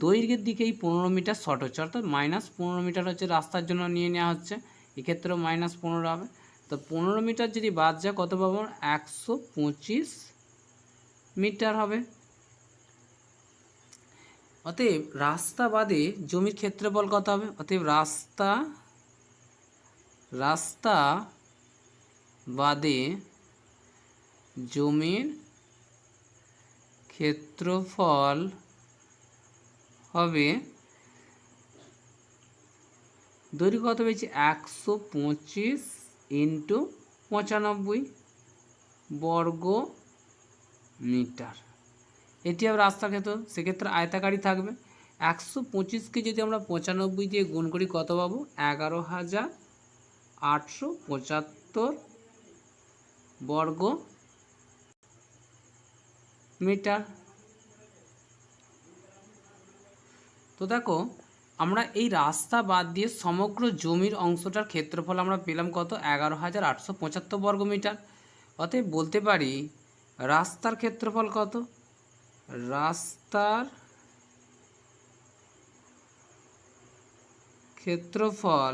দৈর্ঘ্যের দিকে এই 15 মিটার শর্ট হচ্ছে, অর্থাৎ -15 মিটার হচ্ছে রাস্তার জন্য নিয়ে নেওয়া হচ্ছে, এক্ষেত্রেও -15 হবে। তো 15 মিটার যদি বাদ যায় কত পাবো, 125 মিটার হবে। অতএব রাস্তা বাদে জমির ক্ষেত্রফল কত হবে, অতএব রাস্তা বাদে জমির ক্ষেত্রফল হবে, দৈর্ঘ্য কত পেয়েছি 125 ইন্টু 95 বর্গ মিটার। এটি হবে রাস্তার ক্ষেত্র, সেক্ষেত্রে আয়তাকারই থাকবে। 125কে যদি আমরা 95 দিয়ে গুণ করি কত পাবো? 11,875 বর্গ মিটার। তো দেখো আমরা এই রাস্তা বাদ দিয়ে সমগ্র জমির অংশটার ক্ষেত্রফল আমরা পেলাম কত? 11,875 বর্গ মিটার। অতএব বলতে পারি রাস্তার ক্ষেত্রফল কত? রাস্তার ক্ষেত্রফল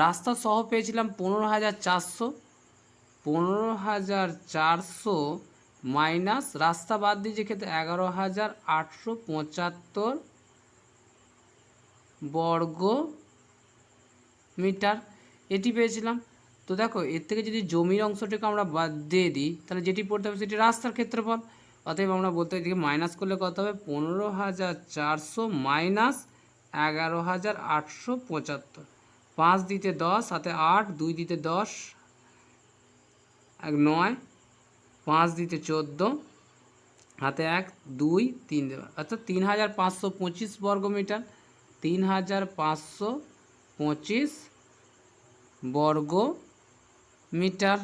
রাস্তা সহ পেয়েছিলাম 15,400, 15,400 মাইনাস রাস্তা বাদ দিয়ে যে ক্ষেত্রে 11,875 বর্গ মিটার এটি পেয়েছিলাম। তো দেখো এর থেকে যদি জমির অংশটাকে আমরা বাদ দিয়ে দিই তাহলে যেটি পড়তে হবে সেটি রাস্তার ক্ষেত্রফল। অতএব আমরা বলতে এদিকে মাইনাস করলে কত হবে? 15,400 মাইনাস 11,875। 5 দিতে 10, সাথে 8, 2 দিতে 10, 9, 5 দিতে 14, হাতে 1, 2, 3 দেবে, অর্থাৎ 3,525 বর্গ মিটার। 3,525 বর্গ মিটার।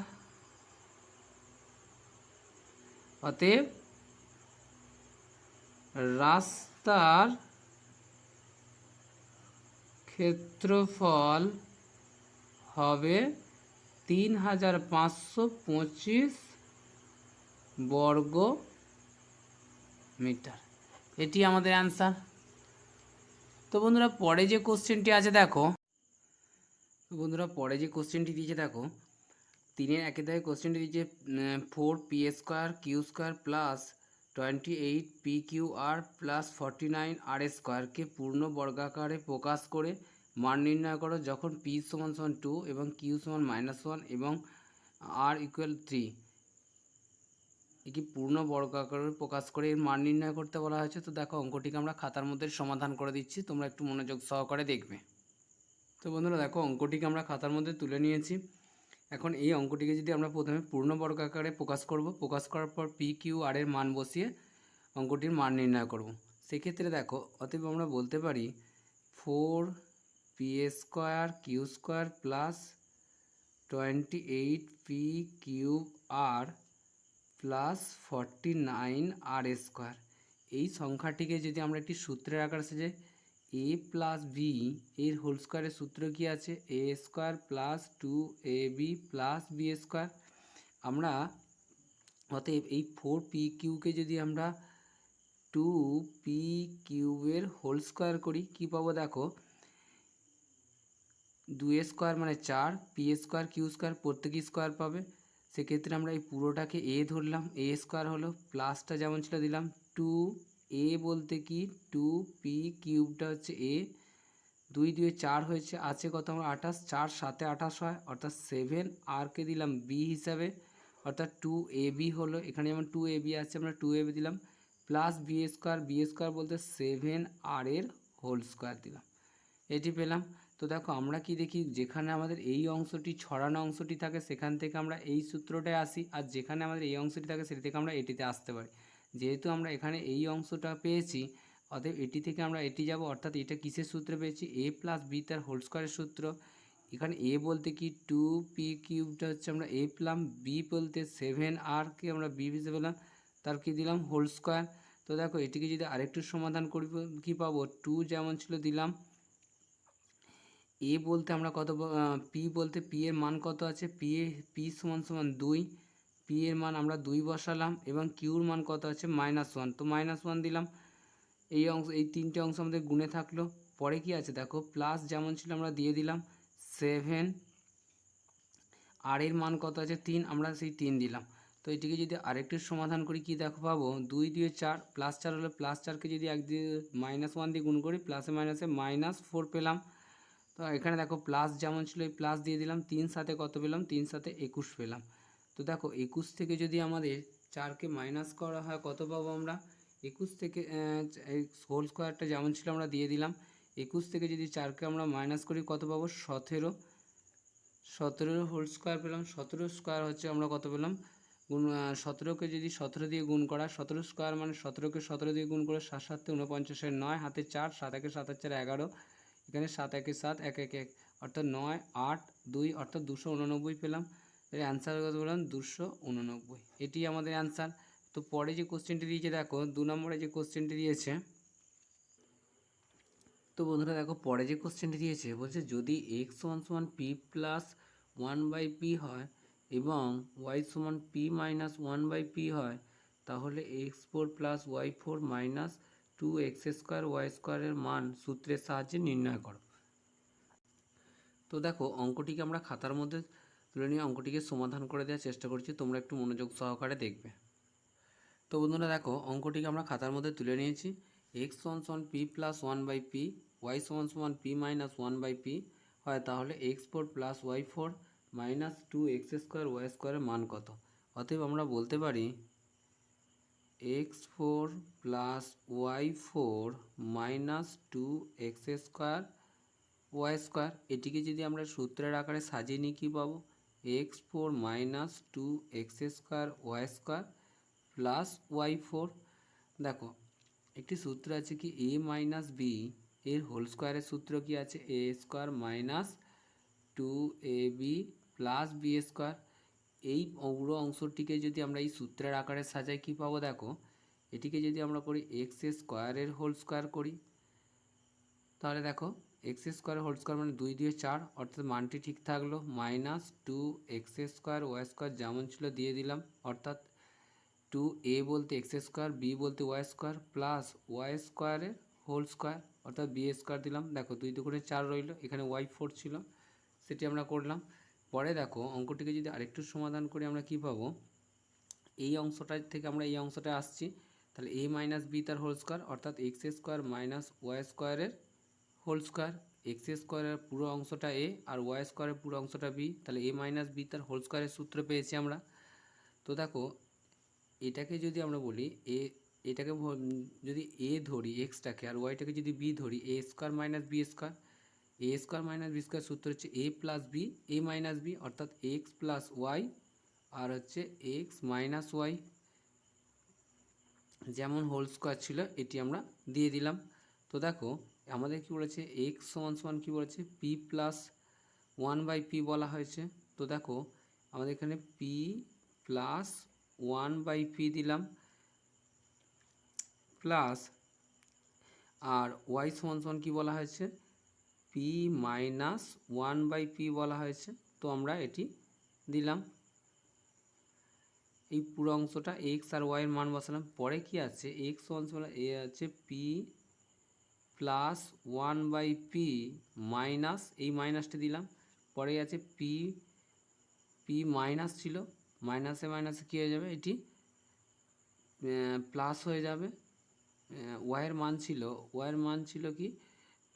অতএব রাস্তার ক্ষেত্রফল হবে 3,525 বর্গ মিটার। এটি আমাদের অ্যান্সার। তো বন্ধুরা পরে যে কোশ্চেনটি আছে দেখো, দেখো 3-এর 1 দাগে কোশ্চেনটি দিয়েছে 4p² q² plus 28pqr plus 49r² পূর্ণ বর্গাকারে প্রকাশ করে মান নির্ণয় করো যখন p = 2 এবং q = -1 এবং r = 3। এটি পূর্ণ বর্গাকারে প্রকাশ করে এর মান নির্ণয় করতে বলা হয়েছে। তো দেখো অঙ্কটিকে আমরা খাতার মধ্যে সমাধান করে দিচ্ছি, তোমরা একটু মনোযোগ সহকারে দেখবে। তো বন্ধুরা দেখো অঙ্কটিকে আমরা খাতার মধ্যে তুলে নিয়েছি। এখন এই অঙ্কটিকে যদি আমরা প্রথমে পূর্ণ বর্গাকারে প্রকাশ করব, প্রকাশ করার পর পি কিউ আর এর মান বসিয়ে অঙ্কটির মান নির্ণয় করব। সেক্ষেত্রে দেখো অতএব আমরা বলতে পারি 4p² q² plus 28pqr plus 49r²। এই সংখ্যাটিকে যদি আমরা একটি সূত্রের আকারে সাজাই, a প্লাস বি এর হোল স্কোয়ারের সূত্র কি আছে? a² plus 2ab plus b²। আমরা অতএব এই 4pqকে যদি আমরা 2p³ এর হোল স্কোয়ার করি কি পাবো? দেখো 2a² মানে 4, p² q² প্রত্যেকই স্কোয়ার পাবে। সেক্ষেত্রে আমরা এই পুরোটাকে a ধরলাম, a² হলো, প্লাসটা যেমন ছিল দিলাম 2a বলতে কি 2p³ হচ্ছে a, 2 2 4 হয়েছে, আছে কত? আমরা 28, 4 7 28 হয়, অর্থাৎ 7rকে দিলাম b হিসাবে, অর্থাৎ 2ab হলো। এখানে যেমন 2ab আছে আমরা 2ab দিলাম, প্লাস b² বলতে 7r এর হোল স্কোয়ার দিলাম, এটি পেলাম। তো দেখো আমরা কি দেখি, যেখানে আমাদের এই অংশটি ছড়ানো অংশটি থাকে সেখান থেকে আমরা এই সূত্রটায় আসি, আর যেখানে আমাদের এই অংশটি থাকে সেটি থেকে আমরা এটিতে আসতে পারি। যেহেতু আমরা এখানে এই অংশটা পেয়েছি অতএব এটি থেকে আমরা এটি যাব, অর্থাৎ এটা কিসের সূত্রে পেয়েছি? a প্লাস বি তার হোল স্কোয়ারের সূত্র। এখানে a বলতে কি 2p³ হচ্ছে আমরা a পেলাম, b বলতে 7rকে আমরা b হিসেবে পেলাম, তার কি দিলাম? Whole square. তো দেখো এটিকে যদি আরেকটু সমাধান করি কি পাবো? 2 যেমন ছিল দিলাম, a বলতে আমরা কত, p বলতে p এর মান কত আছে? p = 2, p এর মান আমরা 2 বসালাম এবং qর মান কত আছে? -1, তো -1 দিলাম। এই অংশ, এই তিনটে অংশ আমাদের গুণে থাকলো। পরে কি আছে দেখো, প্লাস যেমন ছিল আমরা দিয়ে দিলাম 7, আর এর মান কত আছে? 3, আমরা সেই 3 দিলাম। তো এটিকে যদি আরেকটু সমাধান করি কি দেখো পাবো? 2 2 4, প্লাস 4 হলো, প্লাস 4কে যদি 1 দিয়ে -1 দিয়ে গুণ করি প্লাসে মাইনাসে -4 পেলাম। তো এখানে দেখো প্লাস যেমন ছিল এই প্লাস দিয়ে দিলাম, 3 সাথে কত পেলাম? 3 সাথে 21 পেলাম। তো দেখো 21 থেকে যদি আমাদের 4কে মাইনাস করা হয় কত পাবো আমরা? 21 থেকে এই হোল স্কোয়ারটা যেমন ছিল আমরা দিয়ে দিলাম, 21 থেকে যদি 4কে আমরা মাইনাস করি কত পাবো? 17 হোল স্কোয়ার পেলাম। 17 স্কোয়ার হচ্ছে আমরা কত পেলাম? গুণ 17কে যদি 17 দিয়ে গুণ করা, 17 স্কোয়ার মানে 17কে 17 দিয়ে গুণ করে 7 7 49, 9 হাতে 4, 7 একে 7 4 11, এখানে 7 একে 7, 1 1 1, অর্থাৎ 9 8 2 অর্থাৎ 289 পেলাম। এর অ্যান্সার কত বললাম? 289। এটি আমাদের অ্যান্সার। তো পরে যে কোশ্চেনটি দিয়েছে দেখো, 2 নম্বরে যে কোশ্চেনটি দিয়েছে, তো বন্ধুরা দেখো পরে যে কোশ্চেনটি দিয়েছে বলছে যদি x সমান সমান পি প্লাস 1/p হয় এবং y সমান p মাইনাস 1/p হয়, তাহলে x4 plus y4 minus 2x² y² এর মান সূত্রের সাহায্যে নির্ণয় করো। তো দেখো অঙ্কটিকে আমরা খাতার মধ্যে তুলে নিয়ে অঙ্কটিকে সমাধান করে দেওয়ার চেষ্টা করছি, তোমরা একটু মনোযোগ সহকারে দেখবে। তো বন্ধুরা দেখো অঙ্কটিকে আমরা খাতার মধ্যে তুলে নিয়েছি। x সমান সমান p প্লাস 1/p, y সমান সমান p মাইনাস 1/p হয়, তাহলে x4 plus y4 minus 2x² y² এর মান কত? অতএব আমরা বলতে পারি x4 plus y4 minus 2x² y², এটিকে যদি আমরা সূত্রের আকারে সাজিয়ে নিই কী পাবো? x4 minus 2x² y² plus y4। দেখো একটি সূত্র আছে কি a মাইনাস বি এর হোল স্কোয়ারের সূত্র কি আছে? a square minus 2ab plus B square. এই পুরো অংশটিকে যদি আমরা এই সূত্রের আকারে সাজাই কি পাবো? দেখো এটিকে যদি আমরা করি এক্স স্কোয়ারের হোল স্কোয়ার করি, তাহলে দেখো x² হোল স্কোয়ার মানে 2 দিয়ে 4, অর্থাৎ মানটি ঠিক থাকলো। মাইনাস 2x² y² যেমন ছিল দিয়ে দিলাম, অর্থাৎ 2a বলতে x², b বলতে y² plus y² whole square অর্থাৎ b² দিলাম। দেখো 2 2 4 রইল, এখানে y4 ছিল সেটি আমরা করলাম। পরে দেখো অঙ্কটিকে যদি আরেকটু সমাধান করি আমরা কি পাবো? এই অংশটা থেকে আমরা এই অংশটা আসছি, তাহলে a মাইনাস বি তার হোল স্কোয়ার অর্থাৎ x² মাইনাস y² এর হোল স্কোয়ার। x² পুরো অংশটা a আর y² পুরো অংশটা b, তাহলে a মাইনাস বি তার হোল স্কোয়ারের সূত্র পেয়েছি আমরা। তো দেখো এটাকে যদি আমরা বলি এটাকে যদি a ধরি এক্সটাকে আর ওয়াইটাকে যদি b ধরি, a² minus b², a² minus b² সূত্র হচ্ছে a plus B a minus B, অর্থাৎ এক্স প্লাস ওয়াই আর হচ্ছে এক্স মাইনাস ওয়াই, যেমন হোল স্কোয়ার ছিল এটি আমরা দিয়ে দিলাম। তো দেখো আমাদের কি বলেছে? এক্স সমান সমান কী বলেছে? পি প্লাস 1/p বলা হয়েছে। তো দেখো আমাদের এখানে পি প্লাস 1/p দিলাম প্লাস, আর ওয়াই সমান সমান কী বলা হয়েছে? পি মাইনাস 1/p বলা হয়েছে। তো আমরা এটি দিলাম, এই পুরো অংশটা এক্স আর ওয়াইয়ের মান বসালাম। পরে কি আছে? এক্স সমান সমান এ আছে পি প্লাস 1/p মাইনাস, এই মাইনাসটা দিলাম। পরে আছে পি মাইনাস ছিল, মাইনাসে মাইনাসে কী হয়ে যাবে? এটি প্লাস হয়ে যাবে। ওয়াইয়ের মান ছিল কি?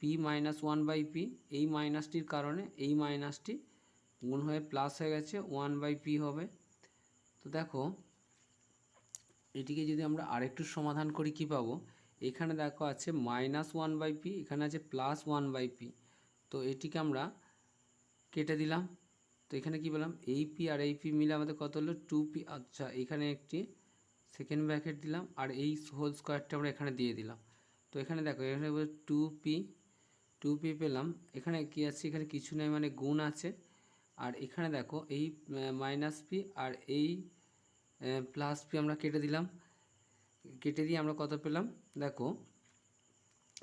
পি মাইনাস 1/p, এই মাইনাসটির কারণে এই মাইনাসটি গুণ হয়ে প্লাস হয়ে গেছে 1/p হবে। তো দেখো এটিকে যদি আমরা আরেকটু সমাধান করি কি পাবো? এখানে দেখো আছে মাইনাস 1/p, এখানে আছে প্লাস 1/p, তো এটিকে আমরা কেটে দিলাম। তো এখানে কি পেলাম? এই পি আর এই পি মিলে আমাদের কত হলো? 2p। আচ্ছা এখানে একটি সেকেন্ড ব্র্যাকেট দিলাম আর এই হোল স্কোয়ারটা আমরা এখানে দিয়ে দিলাম। তো এখানে দেখো এখানে 2p পেলাম। এখানে কি আছে? এখানে কিছু নেই মানে গুণ আছে। আর এখানে দেখো এই মাইনাস পি আর এই প্লাস পি আমরা কেটে দিলাম। কেটে দিয়ে আমরা কত পেলাম? দেখো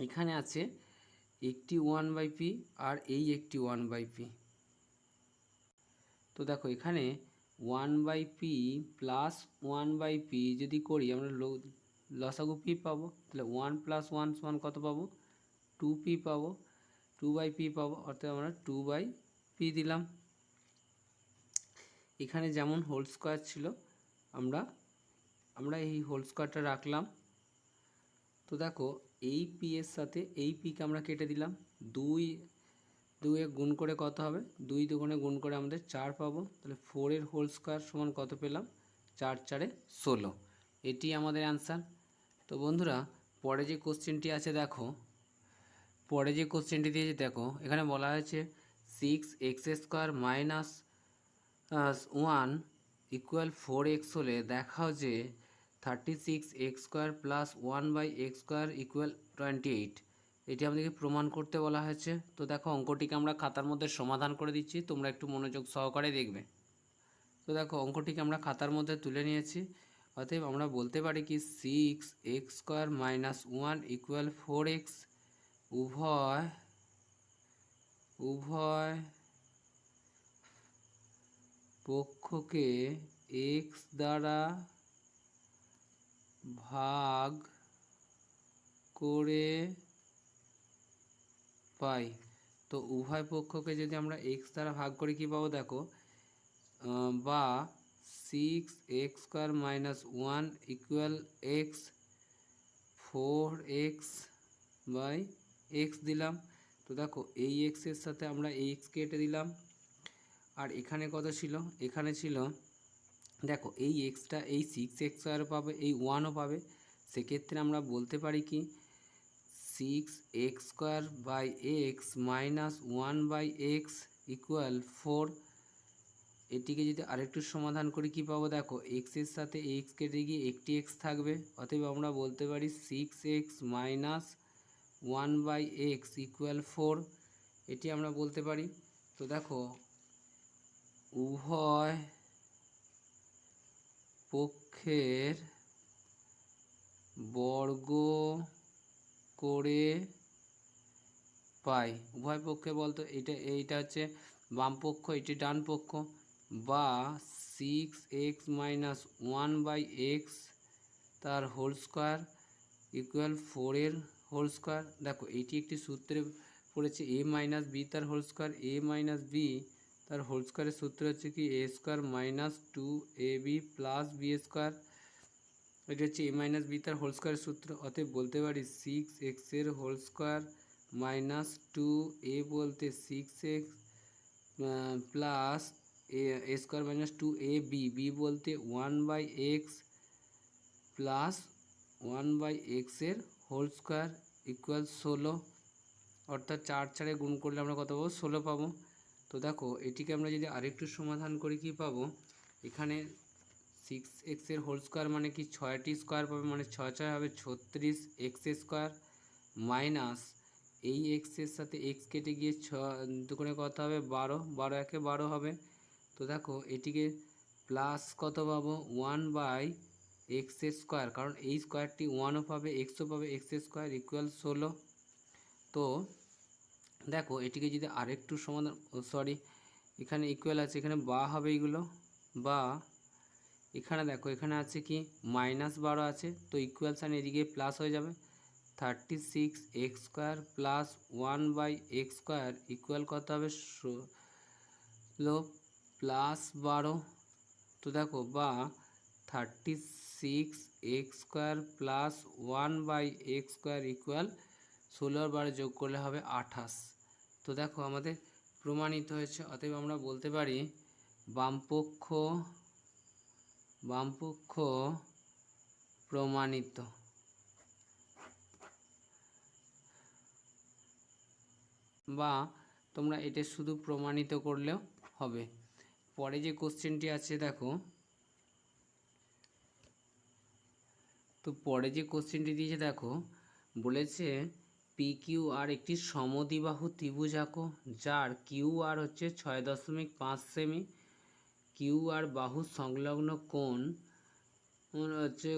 এখানে আছে একটি 1/p আর এই একটি 1/p। তো দেখো এখানে 1/p প্লাস 1/p যদি করি আমরা লসাগু p পাবো, তাহলে 1 প্লাস 1 সমান কত পাবো? 2p পাবো, 2/p পাবো, অর্থাৎ আমরা 2/p দিলাম। এখানে যেমন হোল স্কোয়ার ছিল আমরা এই হোল স্কোয়ারটা রাখলাম। তো দেখো এই পি এর সাথে এই পিকে আমরা কেটে দিলাম। 2 গুণ করে কত হবে? 2 দুগুণে গুণ করে আমাদের 4 পাবো, তাহলে 4 এর হোল স্কোয়ার সমান কত পেলাম? 4 4 16। এটি আমাদের অ্যান্সার। তো বন্ধুরা পরে যে কোশ্চেনটি আছে দেখো, পরে যে কোশ্চেনটি দিয়েছে দেখো, এখানে বলা হয়েছে 6x² মাইনাস 1 ইকুয়াল 4x হলে দেখাও যে 36x² প্লাস 1/x² ইকুয়াল 28। এটি আমাদেরকে প্রমাণ করতে বলা হয়েছে। তো দেখো অঙ্কটিকে আমরা খাতার মধ্যে সমাধান করে দিচ্ছি, তোমরা একটু মনোযোগ সহকারে দেখবে। তো দেখো অঙ্কটিকে আমরা খাতার মধ্যে তুলে নিয়েছি। অতএব আমরা বলতে পারি কি 6x² - 1 ইকুয়াল 4x। উভয় পক্ষকে x দ্বারা ভাগ করে পাই। তো উভয় পক্ষকে যদি আমরা x দ্বারা ভাগ করি কি পাবো দেখো, বা 6x² - 1 ইকুয়াল x, 4x/x দিলাম। তো দেখো এই x এর সাথে আমরা এই x কেটে দিলাম। আর এখানে কত ছিল, এখানে ছিল দেখো এই এক্সটা এই 6x² পাবে, এই 1ও পাবে। সেক্ষেত্রে আমরা বলতে পারি কি 6x² - 1/x ইকুয়াল 4। এটিকে যদি আরেকটু সমাধান করি কি পাবো দেখো, x এর সাথে x কেটে গিয়ে একটি x থাকবে। অতএব আমরা বলতে পারি 6x - 1/x ইকুয়াল 4। এটি আমরা বলতে পারি। তো দেখো উভয় পক্ষের বর্গ করে পাই। উভয় পক্ষে বলতো এইটা হচ্ছে বাম পক্ষ, এটি ডান পক্ষ, বা 6x - 1/x তার whole square equal 4 whole square. দেখো এইটি একটি সূত্রে পড়েছে a - b তার হোল স্কোয়ার। a - b তার হোল স্কোয়ারের সূত্র হচ্ছে কি a² - 2ab + b²। এটা হচ্ছে a - b তার হোল স্কোয়ারের সূত্র। অতএব বলতে পারি 6x এর হোল স্কোয়ার -2a বলতে 6x plus a² - 2ab, b বলতে 1/x প্লাস 1/x এর হোল স্কোয়ার ইকুয়াল 16। অর্থাৎ 4 4 গুণ করলে আমরা কত পাবো, 16 পাবো। তো দেখো এটিকে আমরা যদি আরেকটু সমাধান করি কি পাবো, এখানে 6x এর হোল স্কোয়ার মানে কি 6টি স্কোয়ার পাবে, মানে 6 6 হবে 36x² মাইনাস এই x এর সাথে x কেটে গিয়ে 6 দুগুণে কত হবে 12, 12 একে 12 হবে। তো দেখো এটিকে প্লাস কত পাবো 1/x², কারণ এই স্কোয়ারটি 1ও পাবে xও পাবে, x² ইকুয়াল 16। তো দেখো এটিকে যদি আরেকটু সমাধান, এখানে ইকুয়াল আছে, এখানে বা হবে এইগুলো, বা এখানে দেখো এখানে আছে কি -12 আছে, তো ইকুয়াল সাইন এদিকে প্লাস হয়ে যাবে। 36x² প্লাস 1/x² ইকুয়াল কত হবে 16 প্লাস 12। তো দেখো বা 36x² প্লাস 1/x² ইকুয়াল 16 আর 12 যোগ করলে হবে 28। তো দেখো আমাদের প্রমাণিত হয়েছে। অতএব আমরা বলতে পারি বামপক্ষ প্রমাণিত। বা তোমরা এটা শুধু প্রমাণিত করলেও হবে। পরে যে কোশ্চেনটি আছে দেখো, তো পরে যে কোশ্চেনটি দিয়েছে দেখো, বলেছে PQR একটি সমদ্বিবাহু ত্রিভুজ আঁকো যার QR হচ্ছে 6.5 সেমি। QR বাহু সংলগ্ন কোণ হচ্ছে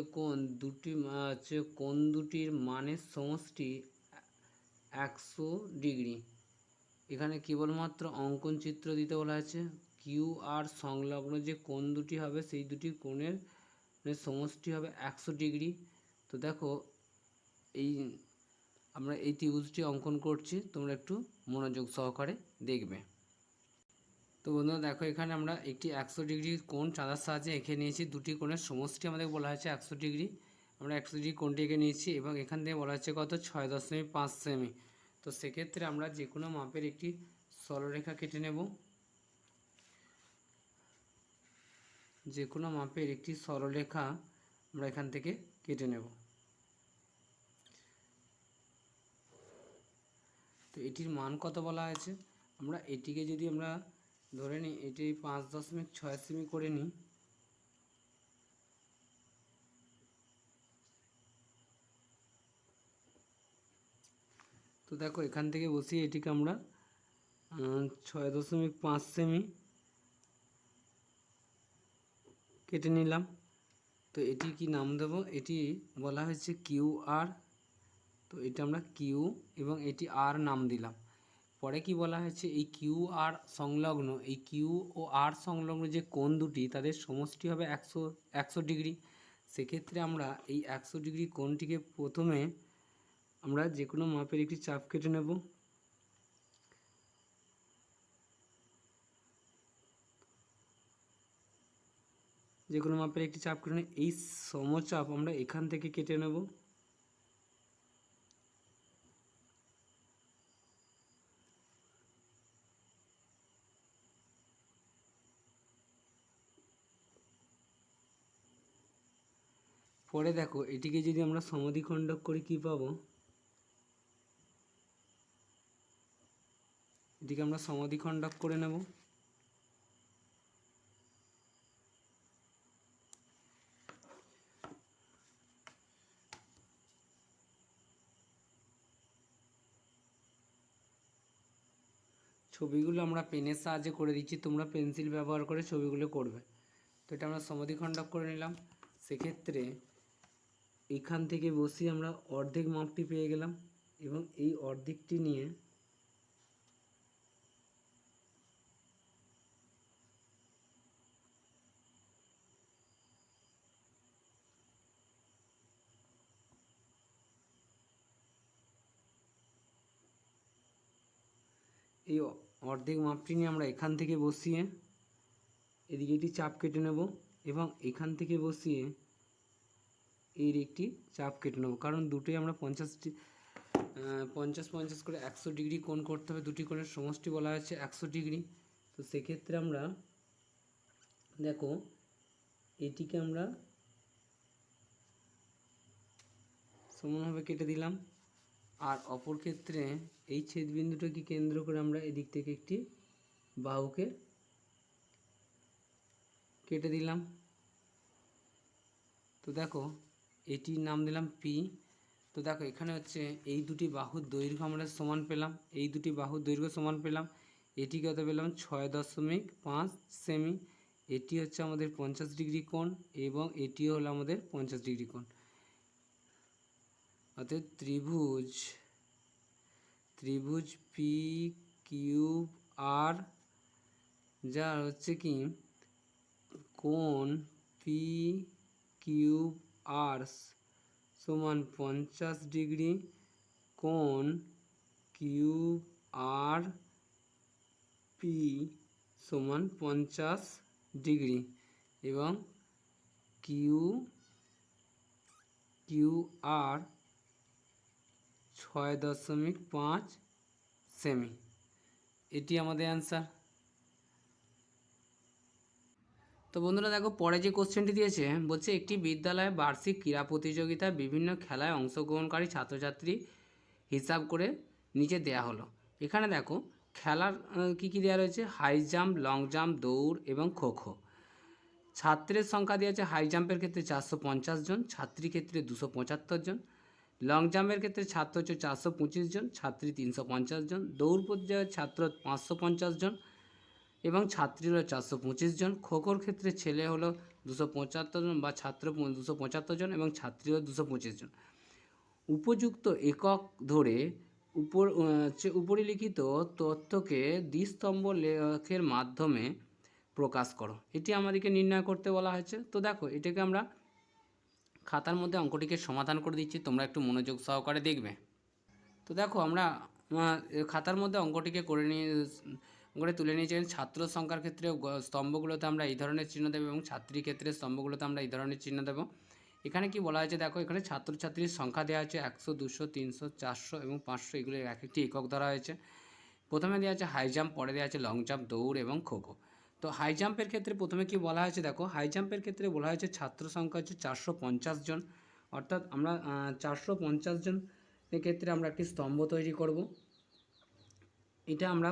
কোণ দুটির মানের সমষ্টি 100 ডিগ্রি। এখানে কেবলমাত্র অঙ্কন চিত্র দিতে বলা আছে। QR সংলগ্ন যে কোণ দুটি হবে সেই দুটি কোণের সমষ্টি হবে 100 ডিগ্রি। তো দেখো আমরা এই ত্রিভুজটি অঙ্কন করছি, তোমরা একটু মনোযোগ সহকারে দেখবে। তো বন্ধুরা দেখো এখানে আমরা একটি 100 ডিগ্রি কোণ চাঁদার সাহায্যে এঁকে নিয়েছি। দুটি কোণের সমষ্টি আমাদের বলা হয়েছে 100 ডিগ্রি। আমরা 100 ডিগ্রি কোণটি এঁকে নিয়েছি এবং এখান থেকে বলা হচ্ছে কত 6.5 সেমি। তো সেক্ষেত্রে আমরা যে কোনো মাপের একটি সরলরেখা কেটে নেব। যে কোনো মাপের একটি সরলরেখা আমরা এখান থেকে কেটে নেব। তো এটির মান কত বলা আছে, আমরা এটিকে যদি আমরা ধরে নিই এটি 5.6 সেমি করে নিই, তো দেখো এখান থেকে বসিয়ে এটিকে আমরা 6.5 সেমি কেটে নিলাম। তো এটি কি নাম দেব, এটি বলা হয়েছে কিউ আর, তো এটা আমরা কিউ এবং এটি আর নাম দিলাম। পরে কি বলা হয়েছে, এই কিউ আর সংলগ্ন, এই কিউ ও আর সংলগ্ন যে কোণ দুটি তাদের সমষ্টি হবে 100 ডিগ্রি। সেক্ষেত্রে আমরা এই 100 ডিগ্রি কোণটিকে প্রথমে আমরা যে কোনো মাপের একটি চাপ কেটে নেব। যে কোনো মাপের একটি চাপ কেটে এই সমচাপ আমরা এখান থেকে কেটে নেব। পরে দেখো এটিকে যদি আমরা সমদ্বিখণ্ডক করি কি পাবো, এটিকে আমরা সমদ্বিখণ্ডক করে নেব। ছবিগুলো আমরা পেনের সাহায্যে করে দিচ্ছি, তোমরা পেন্সিল ব্যবহার করে ছবিগুলো করবে। তো এটা আমরা সমদ্বিখণ্ডক করে নিলাম। সেক্ষেত্রে এখান থেকে বসিয়ে আমরা অর্ধেক মাপটি পেয়ে গেলাম এবং এই অর্ধেকটি নিয়ে এই অর্ধেক মাপটি নিয়ে আমরা এখান থেকে বসিয়ে এদিকে একটি চাপ কেটে নেব এবং এখান থেকে বসিয়ে এর একটি চাপ কেটে নেব, কারণ দুটোই আমরা 50 করে 100 ডিগ্রি কোণ করতে হবে। দুটি কোণের সমষ্টি বলা হয়েছে 100 ডিগ্রি। তো সেক্ষেত্রে আমরা দেখো এটিকে আমরা সমানভাবে কেটে দিলাম, আর অপর ক্ষেত্রে এই ছেদবিন্দুটাকে কেন্দ্র করে আমরা এদিক থেকে একটি বাহুকে কেটে দিলাম। তো দেখো এটির নাম দিলাম পি। তো দেখো এখানে হচ্ছে এই দুটি বাহুর দৈর্ঘ্য আমরা সমান পেলাম, এই দুটি বাহুর দৈর্ঘ্য সমান পেলাম। এটি কত পেলাম 6.5 সেমি। এটি হচ্ছে আমাদের 50 ডিগ্রি কোণ এবং এটিও হলো আমাদের 50 ডিগ্রি কোণ। অর্থাৎ ত্রিভুজ পি কিউব আর যার হচ্ছে কি কোণ পি কিউব আর সমান 50 ডিগ্রি, কোণ কিউব আর পি সমান 50 ডিগ্রি এবং কিউ আর 6.5 সেমি। এটি আমাদের অ্যান্সার। তো বন্ধুরা দেখো পরে যে কোশ্চেনটি দিয়েছে, বলছে একটি বিদ্যালয়ে বার্ষিক ক্রীড়া প্রতিযোগিতায় বিভিন্ন খেলায় অংশগ্রহণকারী ছাত্রছাত্রী হিসাব করে নিচে দেয়া হলো। এখানে দেখো খেলার কি কি দেওয়া রয়েছে, হাই জাম্প, লং জাম্প, দৌড় এবং খোখো। ছাত্রের সংখ্যা দেওয়া আছে হাই জাম্পের ক্ষেত্রে 450 জন, ছাত্রী ক্ষেত্রে 275 জন, লং জাম্পের ক্ষেত্রে ছাত্র হচ্ছে 425 জন, ছাত্রী 350 জন, দৌড় প্রতিযোগিতায় ছাত্র 550 জন এবং ছাত্রী হলো 425 জন। খোখোর ক্ষেত্রে ছেলে হলো 275 জন বা ছাত্র 275 জন এবং ছাত্রী হলো 225 জন। উপযুক্ত একক ধরে উপরিলিখিত তথ্যকে দ্বিস্তম্ভ লেখের মাধ্যমে প্রকাশ করো। এটি আমাদেরকে নির্ণয় করতে বলা হয়েছে। তো দেখো এটাকে আমরা খাতার মধ্যে অঙ্কটিকে সমাধান করে দিচ্ছি, তোমরা একটু মনোযোগ সহকারে দেখবে। তো দেখো আমরা খাতার মধ্যে অঙ্কটিকে করে তুলে নিয়েছি। ছাত্র সংখ্যার ক্ষেত্রে স্তম্ভগুলোতে আমরা এই ধরনের চিহ্ন দেবো এবং ছাত্রীর ক্ষেত্রে স্তম্ভগুলোতে আমরা এই ধরনের চিহ্ন দেবো। এখানে কি বলা হয়েছে দেখো, এখানে ছাত্রছাত্রীর সংখ্যা দেওয়া আছে 100, 200, 300, 400 এবং 500, এগুলো এক একটি একক ধরা হয়েছে। প্রথমে দেওয়া আছে হাই জাম্প, পরে দেওয়া আছে লং জাম্প, দৌড় এবং খোখো। তো হাই জাম্পের ক্ষেত্রে প্রথমে কি বলা হয়েছে দেখো, হাই জাম্পের ক্ষেত্রে বলা হয়েছে ছাত্র সংখ্যা হচ্ছে 450 জন। অর্থাৎ আমরা 450 জন ক্ষেত্রে আমরা একটি স্তম্ভ তৈরি করব। এটা আমরা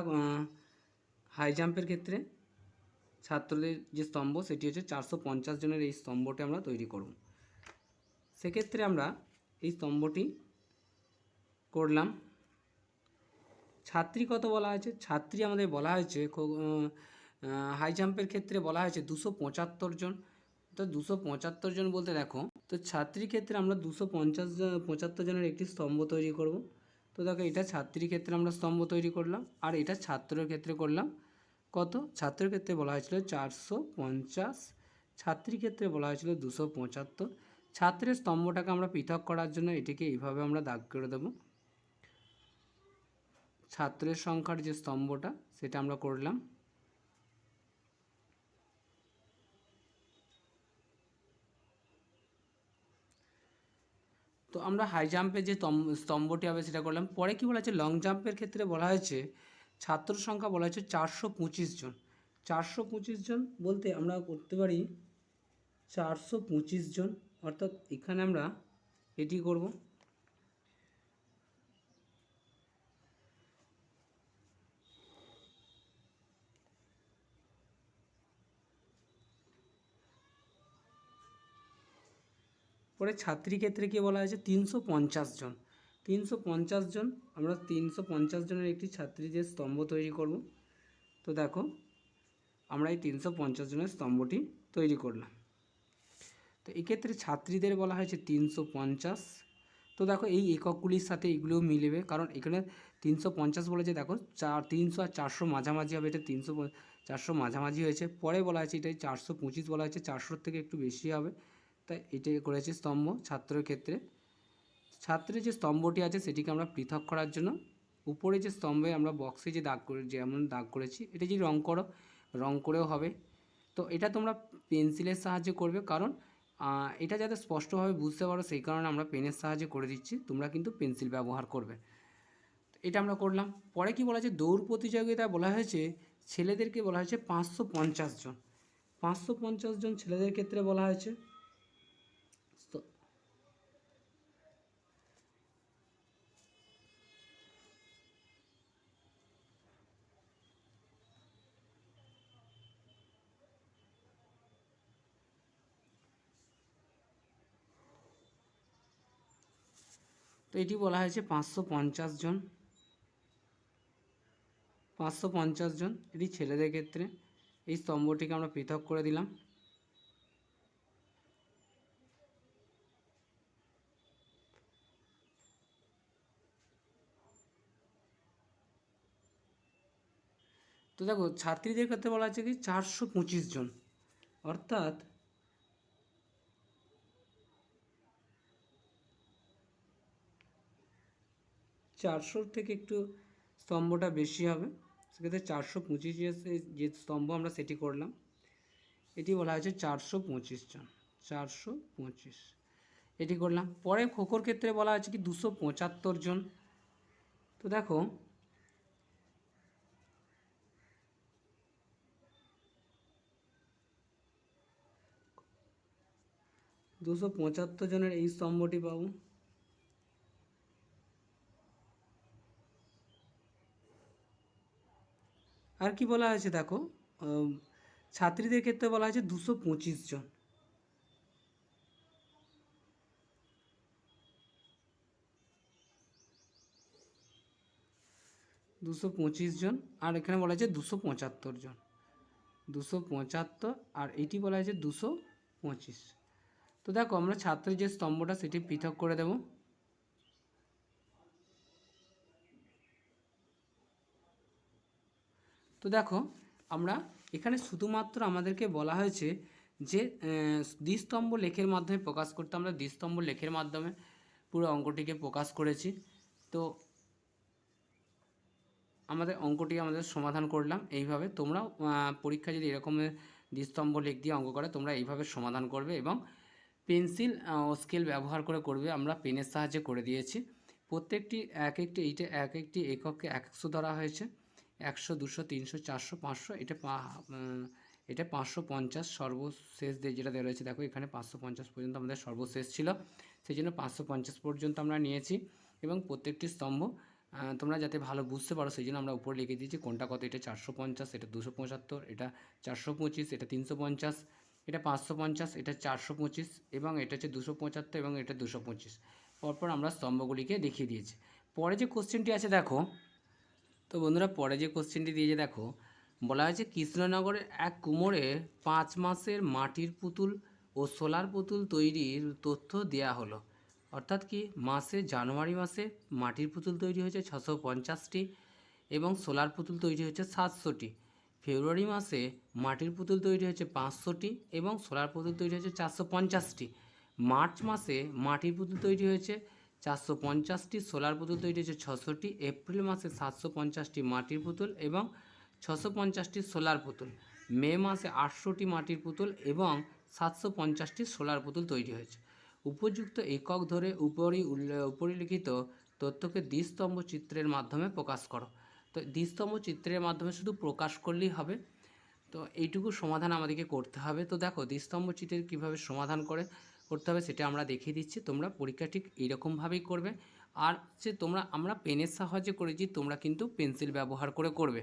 হাই জাম্পের ক্ষেত্রে ছাত্রদের যে স্তম্ভ সেটি হচ্ছে 450 জনের, এই স্তম্ভটি আমরা তৈরি করব। সেক্ষেত্রে আমরা এই স্তম্ভটি করলাম। ছাত্রী কত বলা হয়েছে? ছাত্রী আমাদের বলা হয়েছে হাই জাম্পের ক্ষেত্রে বলা হয়েছে 275 জন। তো 275 জন বলতে দেখো, তো ছাত্রীর ক্ষেত্রে আমরা 275 জনের একটি স্তম্ভ তৈরি করব। তো দেখো এটা ছাত্রীর ক্ষেত্রে আমরা স্তম্ভ তৈরি করলাম, আর এটা ছাত্রের ক্ষেত্রে করলাম। কত? ছাত্রের ক্ষেত্রে বলা হয়েছিল 450, ছাত্রীর ক্ষেত্রে বলা হয়েছিল 275। ছাত্রের স্তম্ভটাকে আমরা পৃথক করার জন্য এটিকে এইভাবে আমরা দাগ করে দেব। ছাত্রের সংখ্যার যে স্তম্ভটা সেটা আমরা করলাম। তো আমরা হাই জাম্পের যে স্তম্ভটি হবে সেটা করলাম। পরে কি বলা হয়েছে? লং জাম্পের ক্ষেত্রে বলা হয়েছে ছাত্র সংখ্যা বলা হয়েছে 425 জন। 425 জন বলতে আমরা করতে পারি 425 জন, অর্থাৎ এখানে আমরা এটি করব। পরে ছাত্রী ক্ষেত্রে কি বলা হয়েছে? 350 জন। 350 জন, আমরা 350 জনের একটি ছাত্রীদের স্তম্ভ তৈরি করব। তো দেখো আমরা এই 350 জনের স্তম্ভটি তৈরি করলাম। তো এক্ষেত্রে ছাত্রীদের বলা হয়েছে 350। তো দেখো এই এককগুলির সাথে এগুলোও মিলবে, কারণ এখানে 350 বলেছে, দেখো 300 আর 400 মাঝামাঝি হবে, এটা 400 মাঝামাঝি হয়েছে। পরে বলা হয়েছে এটাই 425 বলা হয়েছে, 400 থেকে একটু বেশি হবে, তাই এটাই করেছে স্তম্ভ ছাত্রের ক্ষেত্রে। ছাত্রের যে স্তম্ভটি আছে সেটিকে আমরা পৃথক করার জন্য উপরে যে স্তম্ভে আমরা বক্সে যে দাগ করে যেমন দাগ করেছি, এটা যদি রং করেও হবে। তো এটা তোমরা পেন্সিলের সাহায্যে করবে, কারণ এটা যাতে স্পষ্টভাবে বুঝতে পারো সেই কারণে আমরা পেনের সাহায্যে করে দিচ্ছি, তোমরা কিন্তু পেন্সিল ব্যবহার করবে। এটা আমরা করলাম। পরে কি বলা হয়েছে? দৌড় প্রতিযোগিতা বলা হয়েছে ছেলেদেরকে বলা হয়েছে 550 জন। 550 জন ছেলেদের ক্ষেত্রে বলা হয়েছে। তো এটি বলা হয়েছে 550 জন। 550 জন এটি ছেলেদের ক্ষেত্রে। এই স্তম্ভটিকে আমরা পৃথক করে দিলাম। তো দেখো ছাত্রীদের ক্ষেত্রে বলা হচ্ছে কি 425 জন, অর্থাৎ চারশোর থেকে একটু স্তম্ভটা বেশি হবে, সেক্ষেত্রে 425 যে স্তম্ভ আমরা সেটি করলাম। এটি বলা হয়েছে 425 জন, 425 এটি করলাম। পরে খোখোর ক্ষেত্রে বলা হয়েছে কি 275 জন। তো দেখো 275 জনের এই স্তম্ভটি পাবো। আর কি বলা হয়েছে দেখো, ছাত্রীদের ক্ষেত্রে বলা হয়েছে 225 জন। 225 জন, আর এখানে বলা হয়েছে 275 জন। 275, আর এটি বলা হয়েছে 225। তো দেখো আমরা ছাত্রের যে স্তম্ভটা সেটি পৃথক করে দেব। তো দেখো আমরা এখানে শুধুমাত্র আমাদেরকে বলা হয়েছে যে দ্বিস্তম্ভ লেখের মাধ্যমে প্রকাশ করতে, আমরা দ্বিস্তম্ভ লেখের মাধ্যমে পুরো অঙ্কটিকে প্রকাশ করেছি। তো আমাদের সমাধান করলাম এইভাবে। তোমরাও পরীক্ষা যদি এরকম দ্বিস্তম্ভ লেখ দিয়ে অঙ্ক করে তোমরা এইভাবে সমাধান করবে, এবং পেন্সিল ও স্কেল ব্যবহার করে আমরা পেনের সাহায্যে করে দিয়েছি। প্রত্যেকটি এক একটি এককে 100 ধরা হয়েছে, 100, 200, 300, 400, 500, এটা 550 সর্বশেষ যেটা দেওয়া রয়েছে। দেখো এখানে 550 পর্যন্ত আমাদের সর্বশেষ ছিল, সেই জন্য 550 পর্যন্ত আমরা নিয়েছি। এবং প্রত্যেকটি স্তম্ভ তোমরা যাতে ভালো বুঝতে পারো সেই জন্য আমরা উপরে লিখে দিয়েছি কোনটা কত। এটা 450, এটা 275, এটা 425, এটা 350, এটা 550, এটা 425, এবং এটা হচ্ছে 275, এবং এটা 225। পরপর আমরা স্তম্ভগুলিকে দেখিয়ে দিয়েছি। পরে যে কোশ্চেনটি আছে দেখো, তো বন্ধুরা পরে যে কোশ্চেনটি দিয়েছে দেখো, বলা হয়েছে কৃষ্ণনগরের এক কুমোরের 5 মাসের মাটির পুতুল ও সোলার পুতুল তৈরির তথ্য দেওয়া হলো। অর্থাৎ কি জানুয়ারি মাসে মাটির পুতুল তৈরি হয়েছে 650টি এবং সোলার পুতুল তৈরি হয়েছে 700টি। ফেব্রুয়ারি মাসে মাটির পুতুল তৈরি হয়েছে 500টি এবং সোলার পুতুল তৈরি হয়েছে 450টি। মার্চ মাসে মাটির পুতুল তৈরি হয়েছে 450টি, সোলার পুতুল তৈরি হয়েছে 600টি। এপ্রিল মাসে 750টি মাটির পুতুল এবং 650টি সোলার পুতুল। মে মাসে 800টি মাটির পুতুল এবং 750টি সোলার পুতুল তৈরি হয়েছে। উপযুক্ত একক ধরে উপরিলিখিত তথ্যকে দ্বিস্তম্ভ চিত্রের মাধ্যমে প্রকাশ করো। তো দ্বিস্তম্ভ চিত্রের মাধ্যমে শুধু প্রকাশ করলেই হবে। তো এইটুকু সমাধান আমাদেরকে করতে হবে। তো দেখো দ্বিস্তম্ভ চিত্রের কীভাবে সমাধান করতে হবে সেটা আমরা দেখিয়ে দিচ্ছি। তোমরা পরীক্ষা ঠিক এইরকমভাবেই করবে। আর আমরা পেনের সাহায্যে করেছি, তোমরা কিন্তু পেন্সিল ব্যবহার করে করবে।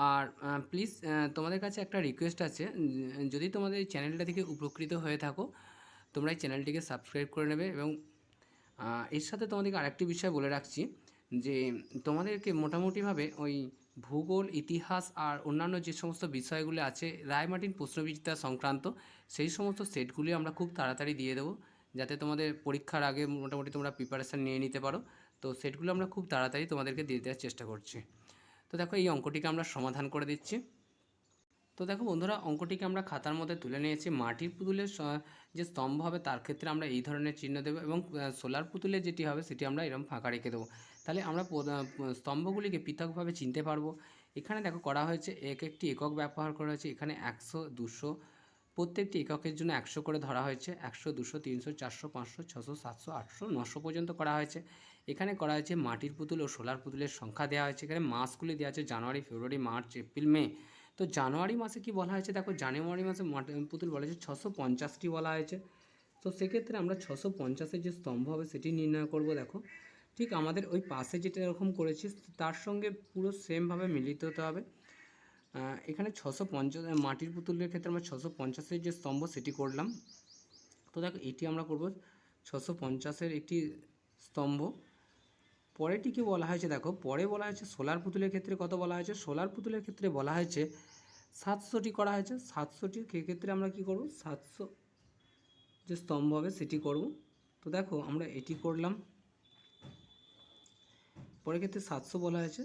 আর প্লিজ তোমাদের কাছে একটা রিকোয়েস্ট আছে, যদি তোমাদের এই চ্যানেলটা থেকে উপকৃত হয়ে থাকো তোমরা এই চ্যানেলটিকে সাবস্ক্রাইব করে নেবে। এবং এর সাথে তোমাদেরকে আরেকটি বিষয় বলে রাখছি যে তোমাদেরকে মোটামুটিভাবে ওই ভূগোল, ইতিহাস আর অন্যান্য যে সমস্ত বিষয়গুলো আছে রায়মার্টিন প্রশ্নবিচিত্রা সংক্রান্ত, সেই সমস্ত সেটগুলি আমরা খুব তাড়াতাড়ি দিয়ে দেবো, যাতে তোমাদের পরীক্ষার আগে মোটামুটি তোমরা প্রিপারেশান নিয়ে নিতে পারো। তো সেটগুলো আমরা খুব তাড়াতাড়ি তোমাদেরকে দিয়ে দেওয়ার চেষ্টা করছি। তো দেখো এই অঙ্কটিকে আমরা সমাধান করে দিচ্ছি। তো দেখো বন্ধুরা, অঙ্কটিকে আমরা খাতার মধ্যে তুলে নিয়েছি। মাটির পুতুলের যে স্তম্ভ হবে তার ক্ষেত্রে আমরা এই ধরনের চিহ্ন দেবো এবং সোলার পুতুলের যেটি হবে সেটি আমরা এরকম ফাঁকা রেখে দেবো। তাহলে আমরা স্তম্ভগুলিকে পৃথকভাবে চিনতে পারবো। এখানে দেখো করা হয়েছে একটি একক ব্যবহার করা হয়েছে। এখানে 100, 200 প্রত্যেকটি এককের জন্য 100 করে ধরা হয়েছে। 100, 200, 300, 400, 500, 600, 700, 800, 900 পর্যন্ত করা হয়েছে। এখানে করা হয়েছে মাটির পুতুল ও সোলার পুতুলের সংখ্যা দেওয়া হয়েছে। এখানে মাসগুলি দেওয়া আছে জানুয়ারি, ফেব্রুয়ারি, মার্চ, এপ্রিল, মে। তো জানুয়ারি মাসে কি বলা হয়েছে দেখো, জানুয়ারি মাসে পুতুল বলা হয়েছে 650টি বলা হয়েছে। তো সেক্ষেত্রে আমরা 650-এর যে স্তম্ভ হবে সেটি নির্ণয় করব। দেখো ঠিক আমাদের ওই পাশে যেটা এরকম করেছি তার সঙ্গে পুরো সেমভাবে মিলিত হতে হবে। এখানে 650 মাটির পুতুলের ক্ষেত্রে আমরা 650-এর যে স্তম্ভ সেটি করলাম। তো দেখো এটি আমরা করব 650-এর একটি স্তম্ভ। পরেটিকে বলা হয়েছে দেখো, পরে বলা হয়েছে সোলার পুতুলের ক্ষেত্রে কত বলা হয়েছে। সোলার পুতুলের ক্ষেত্রে বলা হয়েছে 700টি করা হয়েছে। 700টির ক্ষেত্রে আমরা কি করব, 700 যে স্তম্ভ হবে সেটি করব। তো দেখো আমরা এটি করলাম, পরের ক্ষেত্রে 700 বলা হয়েছে,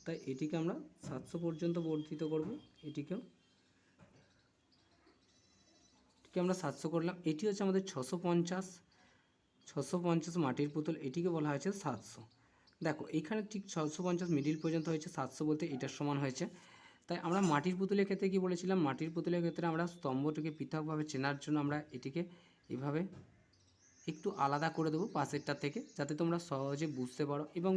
তাই এটিকে আমরা 700 পর্যন্ত বর্ধিত করব। এটিকে আমরা 700 করলাম। এটি হচ্ছে আমাদের 650 মাটির পুতুল, এটিকে বলা হয়েছে 700। দেখো এইখানে ঠিক 650 মিডিল পর্যন্ত হয়েছে, 700 বলতে এটার সমান হয়েছে। তাই আমরা মাটির পুতুলের ক্ষেত্রে কী বলেছিলাম, মাটির পুতুলের ক্ষেত্রে আমরা স্তম্ভটিকে পৃথকভাবে চেনার জন্য আমরা এটিকে এভাবে একটু আলাদা করে দেবো পাশেরটা থেকে, যাতে তোমরা সহজে বুঝতে পারো এবং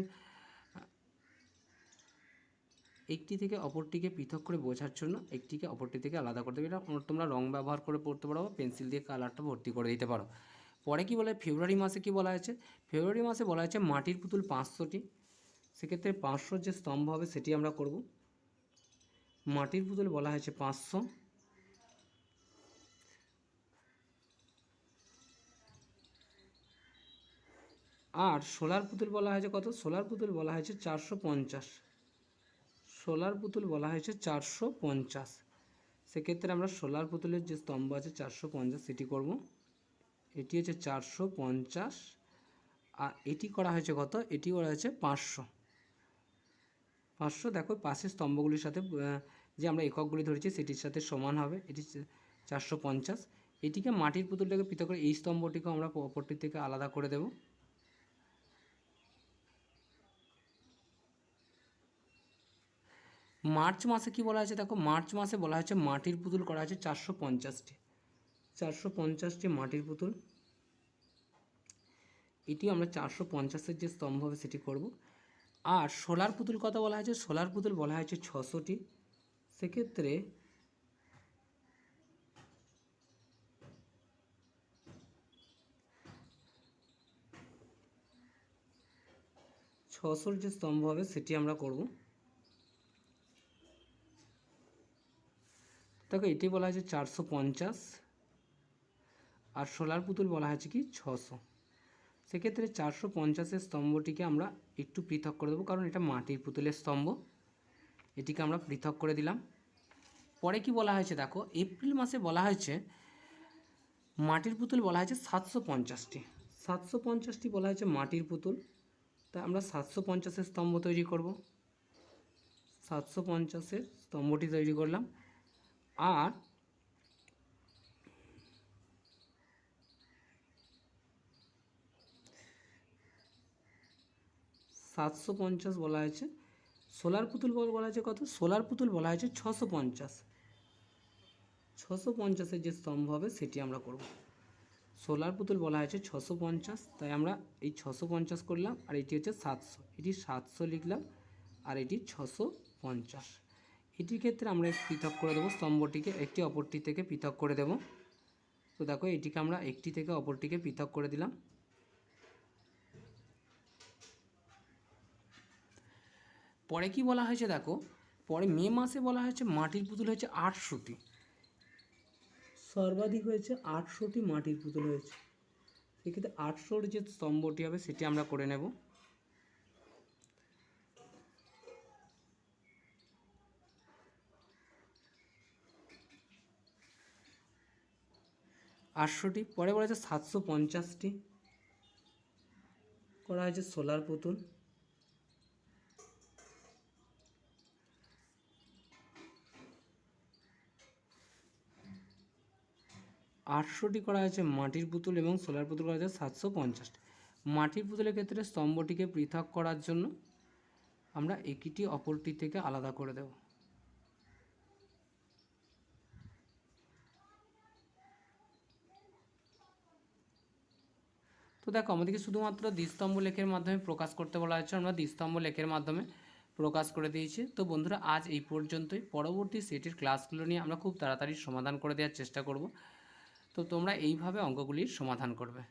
একটি থেকে অপরটিকে পৃথক করে বোঝার জন্য একটিকে অপরটি থেকে আলাদা করে দেবে। এটা তোমরা রং ব্যবহার করে পড়তে পারো, পেন্সিল দিয়ে কালারটা ভর্তি করে দিতে পারো। পরে কি বলে, ফেব্রুয়ারি মাসে কি বলা হয়েছে, ফেব্রুয়ারি মাসে বলা হয়েছে মাটির পুতুল 500টি। সেক্ষেত্রে 500 যে স্তম্ভ হবে সেটি আমরা করব। মাটির পুতুল বলা হয়েছে 500, আর সোলার পুতুল বলা হয়েছে কত, সোলার পুতুল বলা হয়েছে 450। সোলার পুতুল বলা হয়েছে 450। সেক্ষেত্রে আমরা সোলার পুতুলের যে স্তম্ভ আছে 450 সেটি করব। এটি হচ্ছে 450 আর এটি করা হয়েছে কত, এটি করা হয়েছে 500। দেখো পাশের স্তম্ভগুলির সাথে যে আমরা এককগুলি ধরেছি সেটির সাথে সমান হবে। এটি 450। এটিকে মাটির পুতুলটাকে পৃথক করে এই স্তম্ভটিকে আমরা অপরটি থেকে আলাদা করে দেব। মার্চ মাসে কি বলা হয়েছে দেখো, মার্চ মাসে বলা হয়েছে মাটির পুতুল করা হয়েছে 450টি মাটির পুতুল। এটি আমরা 450-এর যে স্তম্ভ হবে সেটি করব। আর সোলার পুতুল কত বলা হয়েছে, সোলার পুতুল বলা হয়েছে 600টি। সেক্ষেত্রে ছশোর যে স্তম্ভ হবে সেটি আমরা করব। দেখো এটি বলা হয়েছে 450 আর সোলার পুতুল বলা হয়েছে কি 600। সেক্ষেত্রে 450-এর স্তম্ভটিকে আমরা একটু পৃথক করে দেবো, কারণ এটা মাটির পুতুলের স্তম্ভ। এটিকে আমরা পৃথক করে দিলাম। পরে কি বলা হয়েছে দেখো, এপ্রিল মাসে বলা হয়েছে মাটির পুতুল বলা হয়েছে 750টি, 750টি বলা হয়েছে মাটির পুতুল। তাই আমরা 750-এর স্তম্ভ তৈরি করব। 750-এর স্তম্ভটি তৈরি করলাম। আর 750 বলা হয়েছে। সোলার পুতুল বলা হয়েছে কত? সোলার পুতুল বলা হয়েছে 650। 650-এর যে স্তম্ভ হবে সেটি আমরা করব। সোলার পুতুল বলা হয়েছে 650, তাই আমরা এই 650 করলাম, আর এটি হচ্ছে 700, এটি 700 লিখলাম, আর এটি 650। এটির ক্ষেত্রে আমরা পৃথক করে দেবো স্তম্ভটিকে, একটি অপরটি থেকে পৃথক করে দেব। তো দেখো এটিকে আমরা একটি থেকে অপরটিকে পৃথক করে দিলাম। পরে কি বলা হয়েছে দেখো, পরে মে মাসে বলা হয়েছে মাটির পুতুল হয়েছে 800টি, সর্বাধিক হয়েছে 800টি মাটির পুতুল হয়েছে। সেক্ষেত্রে 800-র যে স্তম্ভটি হবে সেটি আমরা করে নেব। আটশোটি। পরে বলা হয়েছে 750টি করা হয়েছে সোলার পুতুল। 800টি করা হয়েছে মাটির পুতুল, এবং সোলার পুতুল করা হয়েছে 750টি। মাটির পুতুলের ক্ষেত্রে স্তম্ভটিকে পৃথক করার জন্য আমরা একটি অপরটি থেকে আলাদা করে দেব। তো দেখো আমাদেরকে শুধুমাত্র দ্বিস্তম্ভ লেখের মাধ্যমে প্রকাশ করতে বলা হয়েছে, আমরা দ্বিস্তম্ভ লেখের মাধ্যমে প্রকাশ করে দিয়েছি। তো বন্ধুরা আজ এই পর্যন্তই। পরবর্তী সেটের ক্লাসগুলো নিয়ে আমরা খুব তাড়াতাড়ি সমাধান করে দেওয়ার চেষ্টা করব। তো তোমরা এইভাবে অঙ্কগুলির সমাধান করবে।